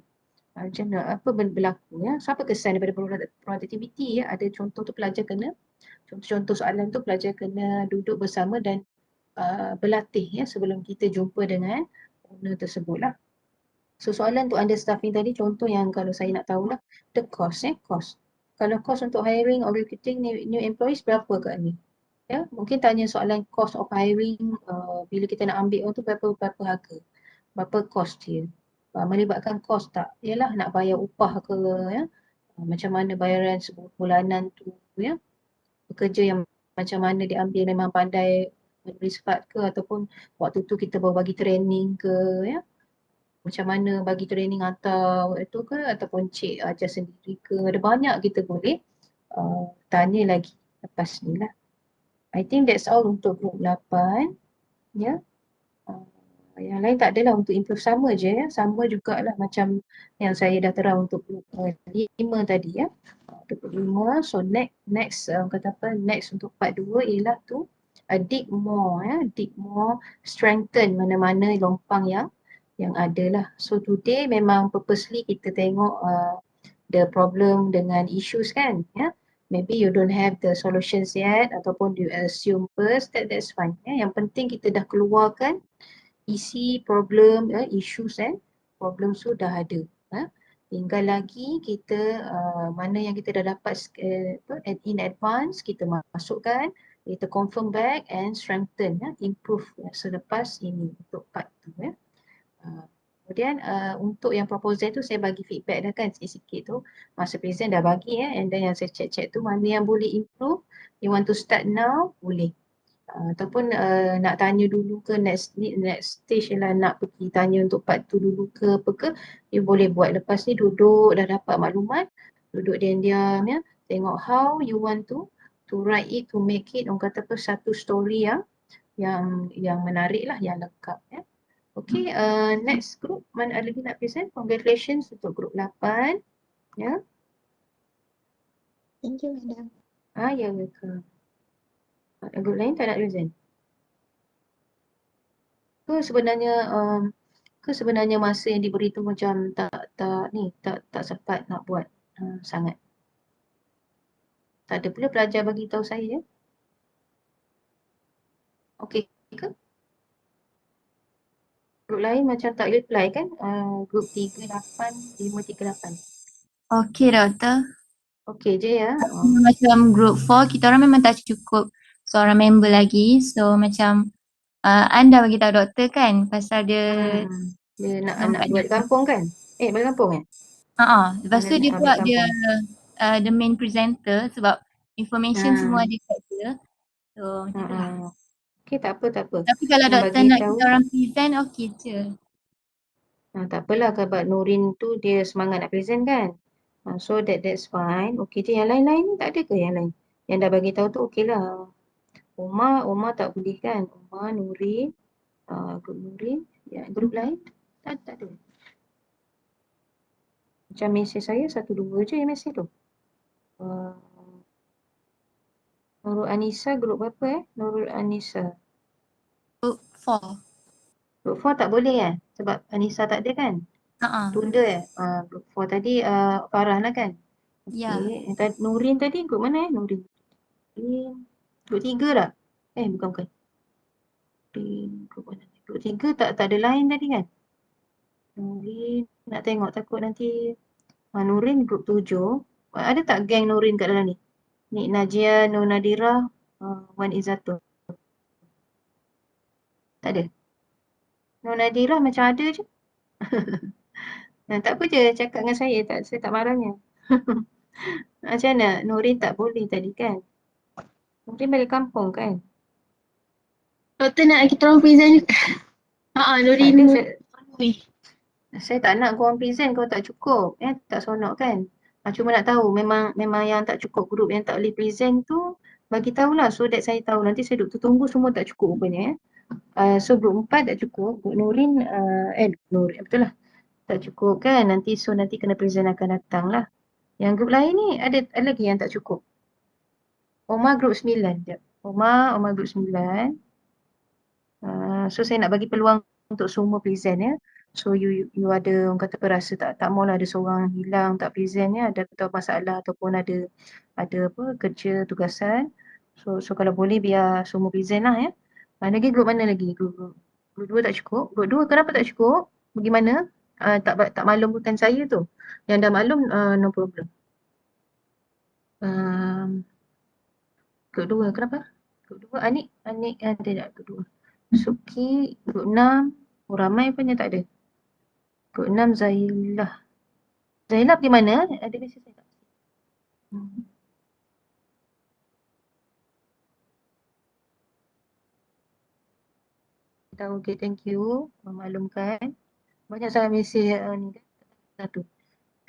Macam mana, apa berlaku So apa kesan daripada productivity Ada contoh tu pelajar kena, contoh soalan tu pelajar kena duduk bersama dan berlatih sebelum kita jumpa dengan owner tersebut lah. So soalan untuk understaffing tadi, contoh yang kalau saya nak tahulah, the cost cost. Kalau cost untuk hiring or recruiting new employees berapa kat ni? Mungkin tanya soalan cost of hiring, bila kita nak ambil orang tu berapa harga, berapa cost dia, melibatkan cost tak? Yalah nak bayar upah ke macam mana bayaran sebulanan tu pekerja yang macam mana dia ambil, memang pandai memberi sifat ke, ataupun waktu tu kita baru bagi training ke macam mana bagi training hantar itu ke, ataupun cik ajar sendiri ke. Ada banyak kita boleh tanya lagi lepas ni lah. I think that's all untuk group 8 yang lain tak adalah, untuk improve sama je sama jugalah macam yang saya dah terang untuk group 5 tadi untuk 5. So next kata apa, next untuk part 2 ialah tu dig more, dig more, strengthen mana-mana lompang yang ada lah. So today memang purposely kita tengok the problem dengan issues kan, maybe you don't have the solutions yet ataupun you assume first, that's fine. Yang penting kita dah keluarkan isi problem, issues problem sudah ada. Tinggal lagi kita mana yang kita dah dapat in advance, kita masukkan, kita confirm back and strengthen, improve selepas ini untuk part tu. Kemudian untuk yang proposal tu saya bagi feedback dah kan sikit-sikit tu, masa present dah bagi and then yang saya check tu mana yang boleh improve, you want to start now, boleh. Ataupun nak tanya dulu ke next stage lah, nak pergi tanya untuk part tu dulu ke apa ke, you boleh buat. Lepas ni duduk dah dapat maklumat, duduk diam-diam tengok how you want to write it, to make it, orang kata apa, satu story yang menarik lah, yang lengkap. Okay, next group, mana ada lagi nak present? Congratulations untuk group 8. Thank you, Madam. Ya, welcome. Group lain tak nak present? Ke sebenarnya masa yang diberi tu macam tak sempat nak buat sangat. Tak ada pula pelajar bagi tahu saya. Okey ke? Grup lain macam tak reply kan? Grup 38, 538. Okey, Doktor. Okey je ya. Macam group 4, kita orang memang tak cukup seorang member lagi. So macam anda bagi tahu doktor kan pasal dia Dia nak buat kampung kan? Balik kampung lepas tu dia buat dia the main presenter sebab information semua ada kat dia. So macam tu lah. Okey, tak apa. Tapi kalau Yang doktor bagi nak tahu, kita orang present, okey je. tak apalah kalau Nurin tu dia semangat nak present kan. So that's fine. Okey je, yang lain-lain ni tak ada ke yang lain? Yang dah bagi tahu tu okey lah. Umar tak boleh kan? Umar, Nurin, grup Nurin, grup lain tak ada. Macam mesej saya 1-2 je yang mesej tu. Nurul Anissa grup berapa Nurul Anissa? Group 4. Grup 4 tak boleh kan? Sebab Anissa tak ada kan? Tunda grup 4 tadi Farah lah kan? Ya. Okay. Nurin tadi grup mana Nurin? Grup 3 tak? Bukan. Grup mana? Grup 3 tak ada lain tadi kan? Nurin nak tengok takut nanti. Nurin grup 7. Ada tak geng Nurin kat dalam ni? Nik Najia, Nur Nadira, Wan Izzatul. Tak ada? Nur Nadira macam ada je. Tak apa je cakap dengan saya tak marahnya. Macam mana? Nurin tak boleh tadi kan? Nurin balik kampung kan? Doktor nak kita orang present juga. Nurin. Saya tak nak korang present kalau tak cukup. Tak seronok kan? Cuma nak tahu memang yang tak cukup grup yang tak boleh present tu bagi tahulah so that saya tahu. Nanti saya duduk tunggu semua tak cukup rupanya. So grup 4 tak cukup. Grup Nurin, Nurin betul lah. Tak cukup kan? Nanti kena present akan datang lah. Yang grup lain ni ada lagi yang tak cukup. Omar grup 9. Omar grup 9. So saya nak bagi peluang untuk semua present ya. So you ada orang kata rasa tak maulah ada seorang hilang tak present ada masalah ataupun ada apa kerja tugasan. So kalau boleh biar semua present lah ya. Lagi grup mana lagi? Grup 2 tak cukup. Grup 2 kenapa tak cukup? Bagaimana? Tak maklumkan saya tu. Yang dah maklum no problem. Grup 2 kenapa? Grup 2 Anik ada tak grup 2? Suki grup 6 ramai punya tak ada. Grup 6 Zailah pergi mana? Ada mesej saya tak? Tahu, okay, thank you memaklumkan. Banyak sangat mesej ni kan. Satu.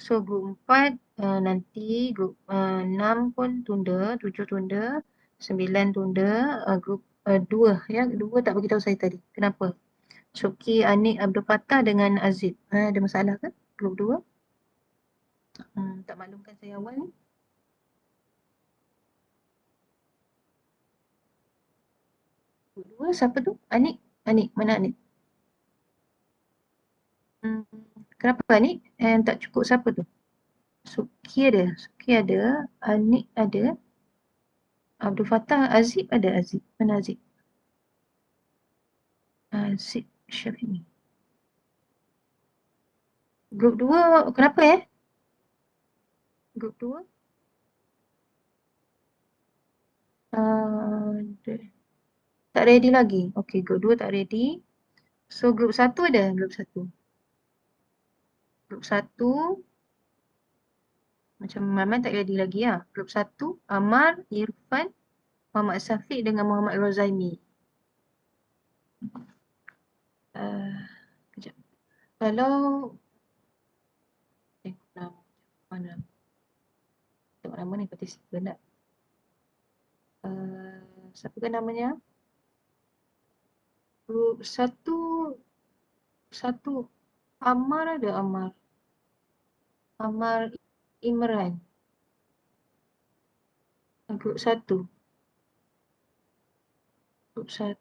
So grup 4 nanti grup 6 pun tunda, 7 tunda, 9 tunda, grup 2 ya. 2 tak bagi tahu saya tadi. Kenapa? Syuki, Anik, Abdul Fattah dengan Aziz. Ada masalah ke grup 2? Tak maklumkan saya awal ni. Group 2 siapa tu? Anik? Anik, mana Anik? Kenapa Anik? Yang tak cukup siapa tu? Suki ada, Anik ada, Abdul Fattah, Azib ada, Azib. Mana Azib? Azib Syafiq. Grup 2 kenapa Grup 2? Tak ready lagi. Okay, grup 2 tak ready. So grup 1 ada, grup 1. Grup 1 macam Maman tak ready lagi lah. Grup 1 Amar, Irfan, Muhammad Safiq dengan Muhammad Rozaimi. Kejap. Kalau mana? Tengok nama ni participant tak? Siapa kan namanya? Grup 1 Amar ada, Amar Imran. Grup 1. Grup 1.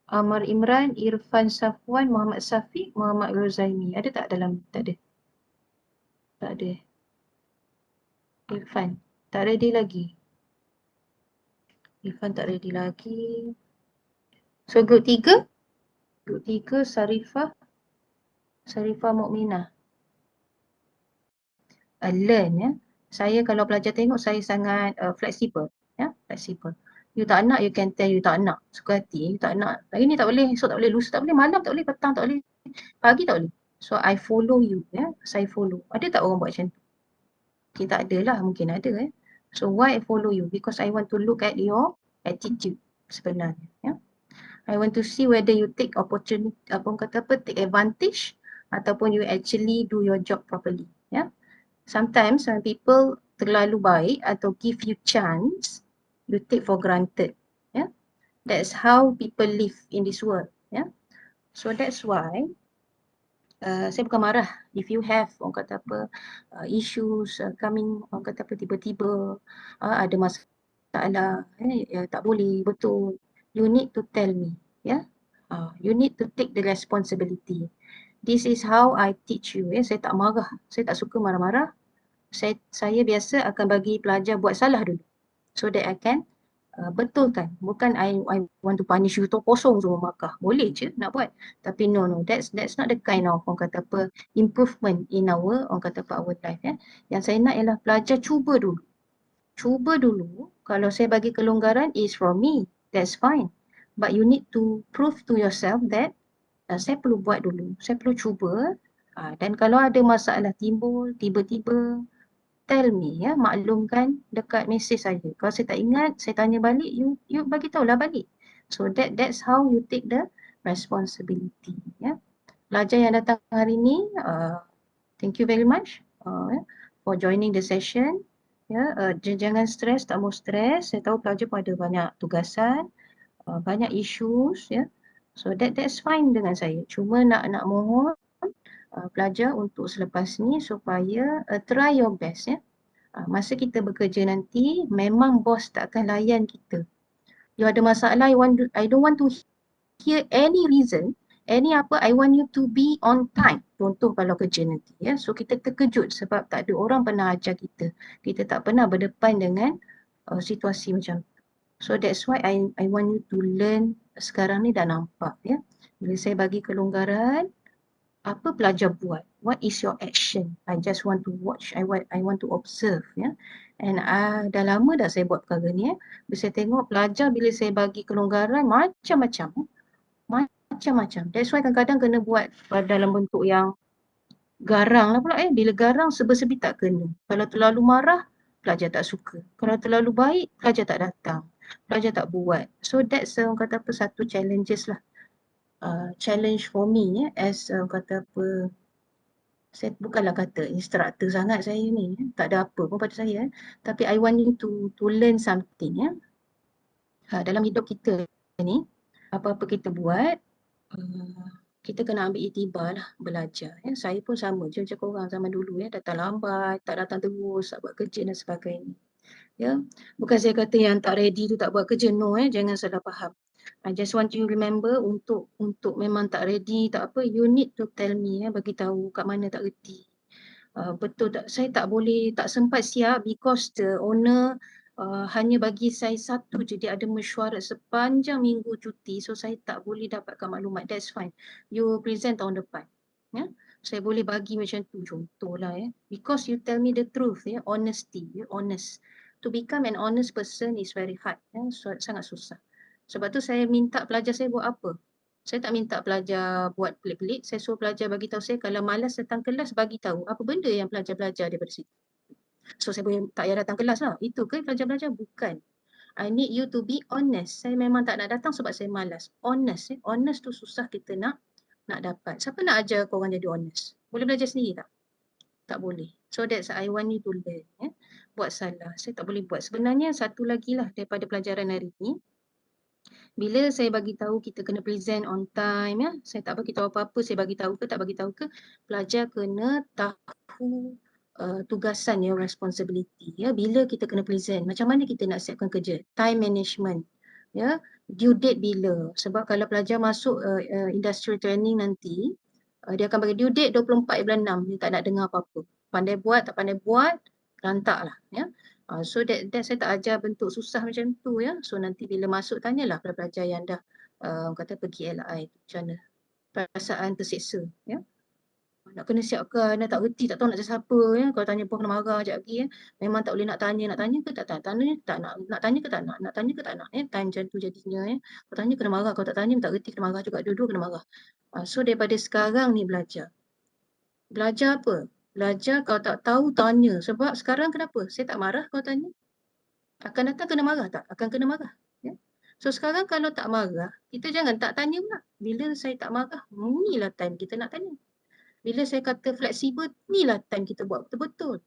Amar Imran, Irfan Safwan, Muhammad Safiq, Muhammad Rozaimi. Ada tak dalam? Tak ada. Tak ada. Irfan. Tak ready lagi. Irfan tak ready lagi. So grup 3. Grup 3 Sarifah Mukminah. Learn ya. Saya kalau pelajar tengok saya sangat fleksibel. Ya, fleksibel. You tak nak, you can tell you tak nak. Suka hati, you tak nak. Hari ni tak boleh, esok tak boleh, lusa tak boleh, malam tak boleh, petang tak boleh, pagi tak boleh. So I follow you ya. Saya follow. Ada tak orang buat macam tu? Mungkin tak ada lah, mungkin ada So why I follow you? Because I want to look at your attitude sebenarnya ya. I want to see whether you take opportunity, take advantage ataupun you actually do your job properly ya. Sometimes when people terlalu baik atau give you chance, you take for granted. Yeah, that's how people live in this world. Yeah, so that's why saya bukan marah if you have orang kata apa issues coming, orang kata apa tiba-tiba ada masalah, tak boleh betul. You need to tell me. Yeah, you need to take the responsibility. This is how I teach you. Saya tak marah, saya tak suka marah-marah. Saya biasa akan bagi pelajar buat salah dulu so that I can betulkan. Bukan I want to punish you tu kosong semua markah. Boleh je nak buat. Tapi no, that's not the kind of orang kata apa improvement in our orang kata apa our life ya. Yang saya nak ialah pelajar cuba dulu. Cuba dulu. Kalau saya bagi kelonggaran is from me. That's fine. But you need to prove to yourself that saya perlu buat dulu. Saya perlu cuba. Dan kalau ada masalah timbul tiba-tiba tell me ya, maklumkan dekat mesej saya. Kalau saya tak ingat, saya tanya balik, you bagi tahulah balik. So that's how you take the responsibility ya. Pelajar yang datang hari ni, thank you very much for joining the session. Ya, jangan stres, tak mau stres. Saya tahu pelajar pun ada banyak tugasan, banyak issues ya. So that's fine dengan saya. Cuma nak mohon pelajar untuk selepas ni supaya try your best ya. Masa kita bekerja nanti memang bos tak akan layan kita. You ada masalah, I don't want to hear any reason, any apa, I want you to be on time. Contoh kalau kerja nanti ya. So kita terkejut sebab tak ada orang pernah ajar kita. Kita tak pernah berdepan dengan situasi macam tu. So that's why I want you to learn. Sekarang ni dah nampak ya. Bila saya bagi kelonggaran, apa pelajar buat? What is your action? I just want to watch. I want to observe ya. And dah lama dah saya buat perkara ni ya. Bila saya tengok pelajar bila saya bagi kelonggaran macam-macam. Macam-macam. That's why kadang-kadang kena buat dalam bentuk yang garang lah pula Bila garang serba-serbi tak kena. Kalau terlalu marah, pelajar tak suka. Kalau terlalu baik, pelajar tak datang. Pelajar tak buat. So that's orang kata apa satu challenges lah. Challenge for me ya, as kata apa, saya bukanlah kata instructor sangat saya ni, tak ada apa pun pada saya, tapi I want you to learn something ya. Dalam hidup kita ni, apa-apa kita buat, kita kena ambil iktibar lah, belajar ya. Saya pun sama je macam korang zaman dulu ya, datang lambat, tak datang terus, tak buat kerja dan sebagainya. Ya, bukan saya kata yang tak ready tu tak buat kerja, no, jangan salah faham. I just want you remember untuk memang tak ready tak apa, you need to tell me, bagi tahu kat mana tak reti. Betul tak, saya tak boleh, tak sempat siap because the owner hanya bagi saya satu je, dia ada mesyuarat sepanjang minggu cuti, so saya tak boleh dapatkan maklumat. That's fine, you present tahun depan, ya. Saya boleh bagi macam tu contohlah, because you tell me the truth, honesty, honest. To become an honest person is very hard, sangat susah. Sebab tu saya minta pelajar saya buat apa? Saya tak minta pelajar buat pelik-pelik, saya suruh pelajar bagi tahu saya kalau malas datang kelas, bagi tahu apa benda yang pelajar belajar daripada situ. So saya boleh tak payah datang kelas lah. Itu ke pelajar belajar? Bukan. I need you to be honest. Saya memang tak nak datang sebab saya malas. Honest. Honest tu susah kita nak dapat. Siapa nak ajar korang jadi honest? Boleh belajar sendiri tak? Tak boleh. So that's I want you to learn. Buat salah, saya tak boleh buat. Sebenarnya satu lagi lah daripada pelajaran hari ni, bila saya bagi tahu kita kena present on time, saya tak bagi tahu apa-apa, saya bagi tahu ke tak bagi tahu ke, pelajar kena tahu tugasan, responsibility, bila kita kena present, macam mana kita nak siapkan kerja, time management, due date bila. Sebab kalau pelajar masuk industrial training nanti, dia akan bagi due date 24 bulan 6, dia tak nak dengar apa-apa. Pandai buat, tak pandai buat, rantak lah. So that saya tak ajar bentuk susah macam tu, So nanti bila masuk tanyalah pelajar yang dah kata pergi LI, macam mana perasaan terseksa, nak kena siapkan, tak reti, tak tahu nak cakap siapa, kalau tanya pun kena marah sekejap lagi, memang tak boleh nak tanya ke tak tanya, nak tanya ke tak nak tanya ke tak nak, time macam tu jadinya, kalau tanya kena marah, kalau tak tanya tak reti kena marah juga, dua-dua kena marah. So daripada sekarang ni belajar apa? Belajar kalau tak tahu tanya, sebab sekarang kenapa? Saya tak marah kalau tanya. Akan datang kena marah tak? Akan kena marah. So sekarang kalau tak marah, kita jangan tak tanya pula. Bila saya tak marah, inilah time kita nak tanya. Bila saya kata fleksibel, inilah time kita buat betul-betul.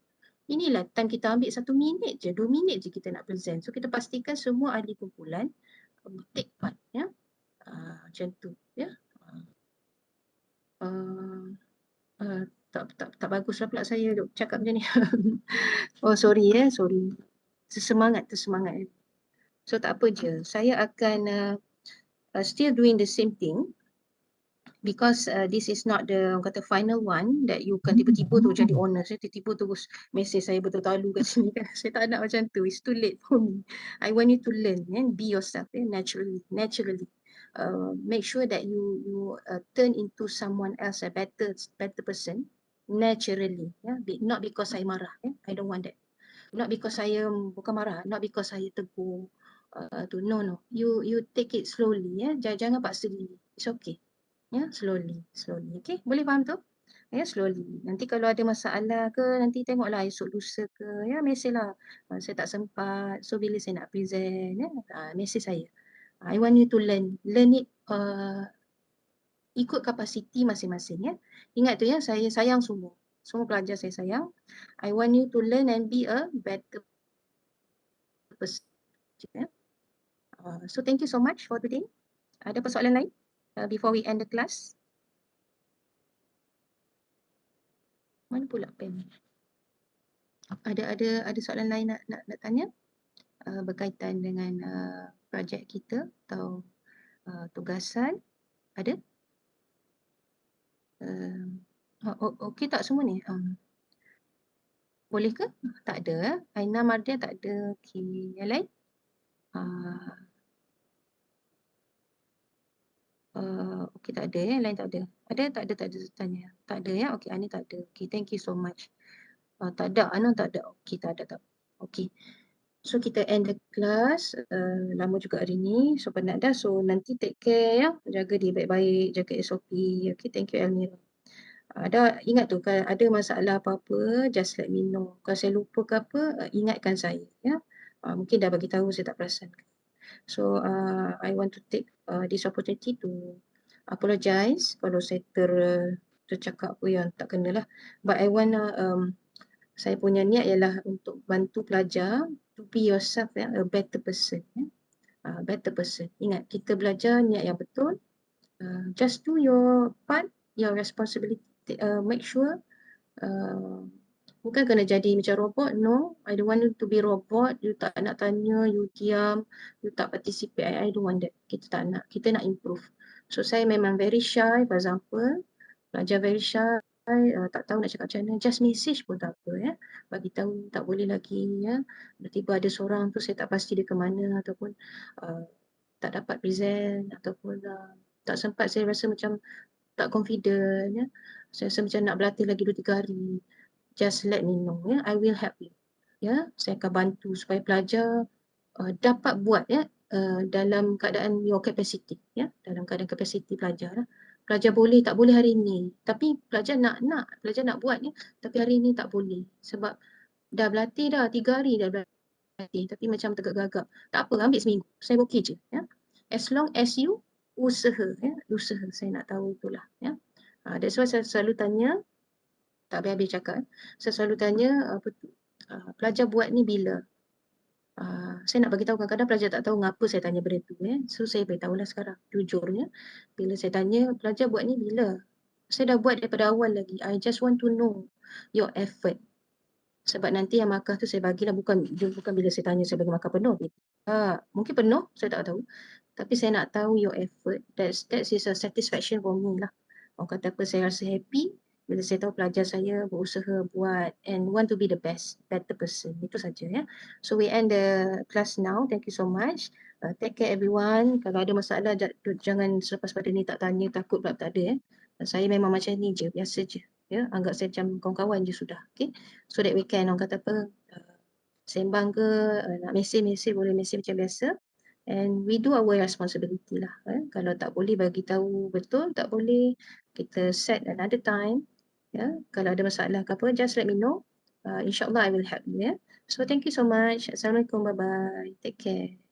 Inilah time kita ambil 1 minit je, 2 minit je kita nak present. So kita pastikan semua ahli kumpulan take part, macam tu, tak baguslah pula saya duk cakap macam ni. Oh sorry, sorry. Tersemangat. So tak apa je, saya akan still doing the same thing, because this is not the kata final one that you kan tiba-tiba tu jadi honest, tiba-tiba terus mesej saya bertalu kat sini kan. Saya tak nak macam tu, it's too late for me. I want you to learn and be yourself, naturally. Make sure that you turn into someone else, a better person, naturally, not because saya marah, I don't want that. Not because saya bukan marah, not because saya tegur, no, you take it slowly, jangan paksa diri, it's okay, slowly, okay, boleh faham tu? Slowly. Nanti kalau ada masalah ke, nanti tengoklah esok lusa ke, mesej lah, saya tak sempat, so bila saya nak present, mesej saya. I want you to learn it ikut kapasiti masing-masing, Ingat tu, saya sayang semua pelajar saya sayang. I want you to learn and be a better person. So thank you so much for today. Ada persoalan lain before we end the class? Mana pula pen? Ada soalan lain nak tanya berkaitan dengan projek kita atau tugasan? Ada? Okey tak semua ni? Boleh ke? Tak ada. Aina Mardia tak ada. Okey, yang lain? Okey, tak ada, yang lain tak ada. Ada? Tak ada tanya. Tak ada, Okey, Ani tak ada. Okey, thank you so much. Tak ada, Ana tak ada. Okey, tak ada. Okey. So kita end the class. Lama juga hari ni. So penat dah. So nanti take care, jaga dia baik-baik, jaga SOP. Okey, thank you Elmira. Ingat tu, kalau ada masalah apa-apa, just let me know. Kalau saya lupa ke apa, ingatkan saya, mungkin dah bagi tahu, saya tak perasan. So I want to take this opportunity to apologize kalau saya tercakap apa yang tak kenalah. But I want saya punya niat ialah untuk bantu pelajar to be yourself, a better person, better person. Ingat, kita belajar niat yang betul. Just do your part, your responsibility. Make sure Bukan kena jadi macam robot, no. I don't want you to be robot. You tak nak tanya, you diam, you tak participate. I don't want that. Kita tak nak. Kita nak improve. So saya memang very shy, for example. Pelajar very shy, tak tahu nak cakap macam mana. Just message pun tak apa ya. Bagi tahu tak boleh lagi ya. Tiba-tiba ada seorang tu saya tak pasti dia ke mana ataupun tak dapat present ataupun tak sempat, saya rasa macam tak confident ya. Saya rasa macam nak berlatih lagi 2-3 hari. Just let me know ya. I will help you. Ya, saya akan bantu supaya pelajar dapat buat ya dalam keadaan your capacity ya, dalam keadaan kapasiti pelajar. Pelajar boleh tak boleh hari ini, tapi pelajar nak pelajar nak buat ya, tapi hari ini tak boleh sebab dah berlatih dah 3 hari dah berlatih tapi macam tegak-gagap. Tak apa, ambil seminggu. Saya okey je ya. As long as you usaha ya, usaha saya nak tahu itulah ya. That's why saya selalu tanya, tak habis-habis cakap. Saya selalu tanya apa tu, pelajar buat ni bila? Saya nak bagi tahu kadang-kadang pelajar tak tahu ngapa saya tanya benda tu ya. So saya beritahulah sekarang jujurnya. Bila saya tanya pelajar buat ni bila? Saya dah buat daripada awal lagi. I just want to know your effort. Sebab nanti yang markah tu saya bagilah bukan bila saya tanya saya bagi markah penuh. Mungkin penuh, saya tak tahu. Tapi saya nak tahu your effort. That is a satisfaction for me lah. Orang kata apa, saya rasa happy bila saya tahu pelajar saya berusaha buat and want to be the better person. Itu saja ya. So we end the class now. Thank you so much. Take care everyone. Kalau ada masalah jangan selepas pada ni tak tanya, takut pula tak ada ya. Saya memang macam ni je, biasa je. Ya, anggap saya macam kawan-kawan je sudah. Okay. So that we can, orang kata apa, sembang ke, nak mesej boleh mesej macam biasa. And we do our responsibility lah. Kalau tak boleh bagi tahu betul, tak boleh, kita set another time. Ya, kalau ada masalah ke apa, just let me know. InsyaAllah I will help you. Ya. So thank you so much. Assalamualaikum. Bye bye. Take care.